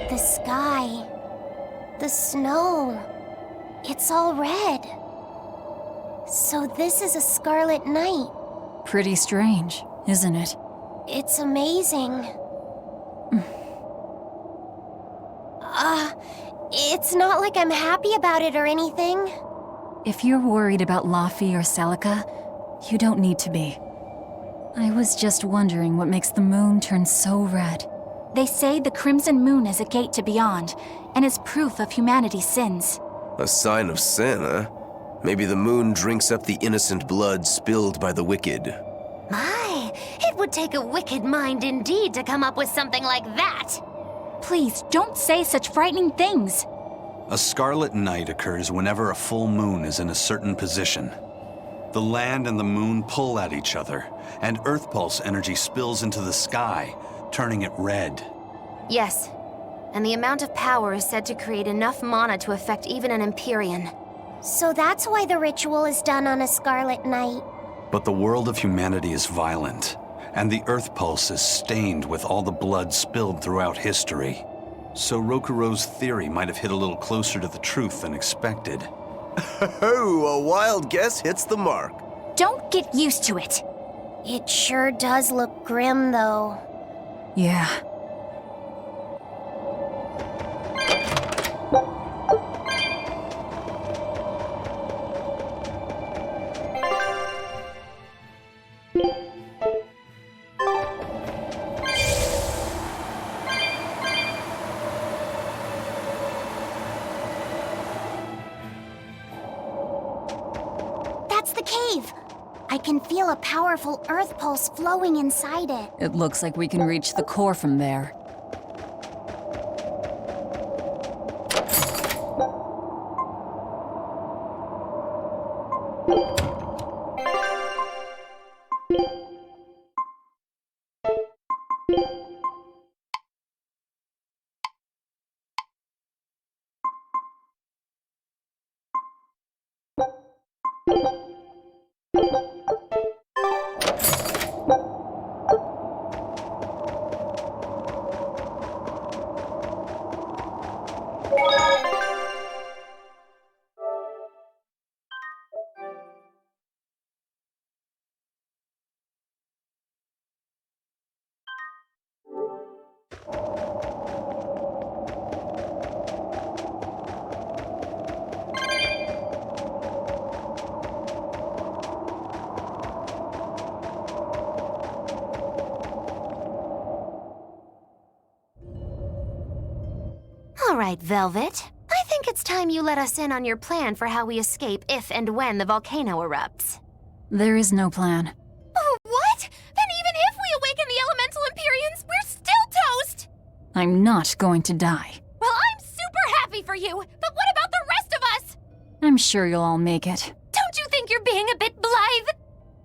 The sky, the snow, it's all red. So this is a scarlet night. Pretty strange, isn't it? It's amazing. It's not like I'm happy about it or anything. If you're worried about Laffy or Celica, you don't need to be. I was just wondering what makes the moon turn so red. They say the Crimson Moon is a gate to beyond, and is proof of humanity's sins. A sign of sin, huh? Maybe the moon drinks up the innocent blood spilled by the wicked. My, it would take a wicked mind indeed to come up with something like that. Please, don't say such frightening things. A scarlet night occurs whenever a full moon is in a certain position. The land and the moon pull at each other, and Earth pulse energy spills into the sky, turning it red. Yes, and the amount of power is said to create enough mana to affect even an Empyrean. So that's why the ritual is done on a scarlet night. But the world of humanity is violent, and the Earth pulse is stained with all the blood spilled throughout history. So Rokuro's theory might have hit a little closer to the truth than expected. Oh, a wild guess hits the mark. Don't get used to it. It sure does look grim, though. Yeah. That's the cave! I can feel a powerful earth pulse flowing inside it. It looks like we can reach the core from there. All right, Velvet. I think it's time you let us in on your plan for how we escape if and when the volcano erupts. There is no plan. Oh, what? Then even if we awaken the elemental Empyreans, we're still toast! I'm not going to die. Well, I'm super happy for you, but what about the rest of us? I'm sure you'll all make it. Don't you think you're being a bit blithe?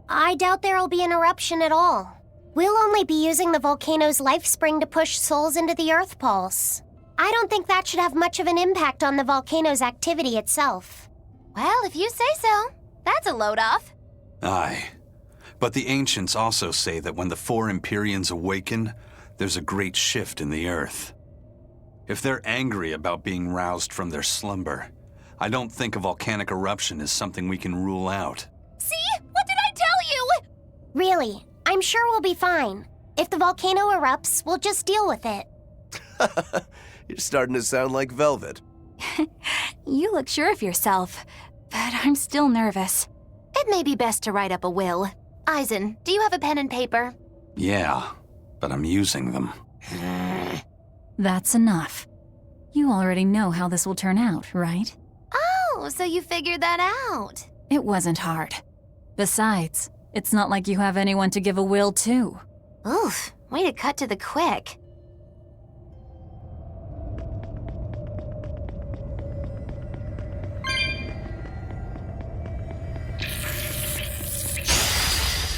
I doubt there'll be an eruption at all. We'll only be using the volcano's life spring to push souls into the Earth pulse. I don't think that should have much of an impact on the volcano's activity itself. Well, if you say so. That's a load off. Aye. But the ancients also say that when the four Empyreans awaken, there's a great shift in the earth. If they're angry about being roused from their slumber, I don't think a volcanic eruption is something we can rule out. See? What did I tell you? Really, I'm sure we'll be fine. If the volcano erupts, we'll just deal with it. You're starting to sound like Velvet. You look sure of yourself, but I'm still nervous. It may be best to write up a will. Eisen, do you have a pen and paper? Yeah, but I'm using them. That's enough. You already know how this will turn out, right? Oh, Oh, so you figured that out. It wasn't hard. Besides, it's not like you have anyone to give a will to. Oof, way to cut to the quick.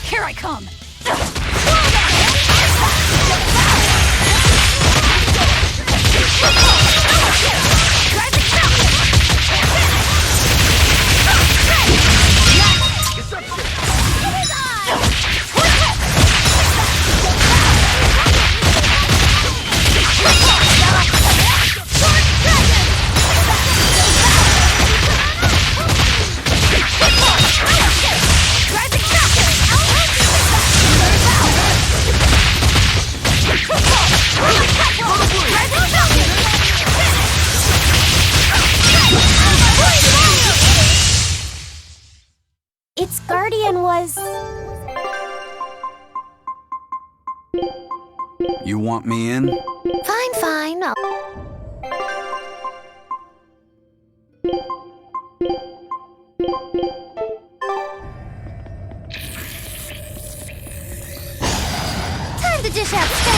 Here I come! Its guardian was... You want me in? Fine, fine. Time to dish out steak.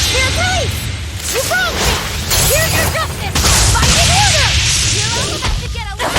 Here, please! You broke me! Here's your justice! Fight in order! You're all about to get a little...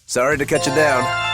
Sorry to cut you down.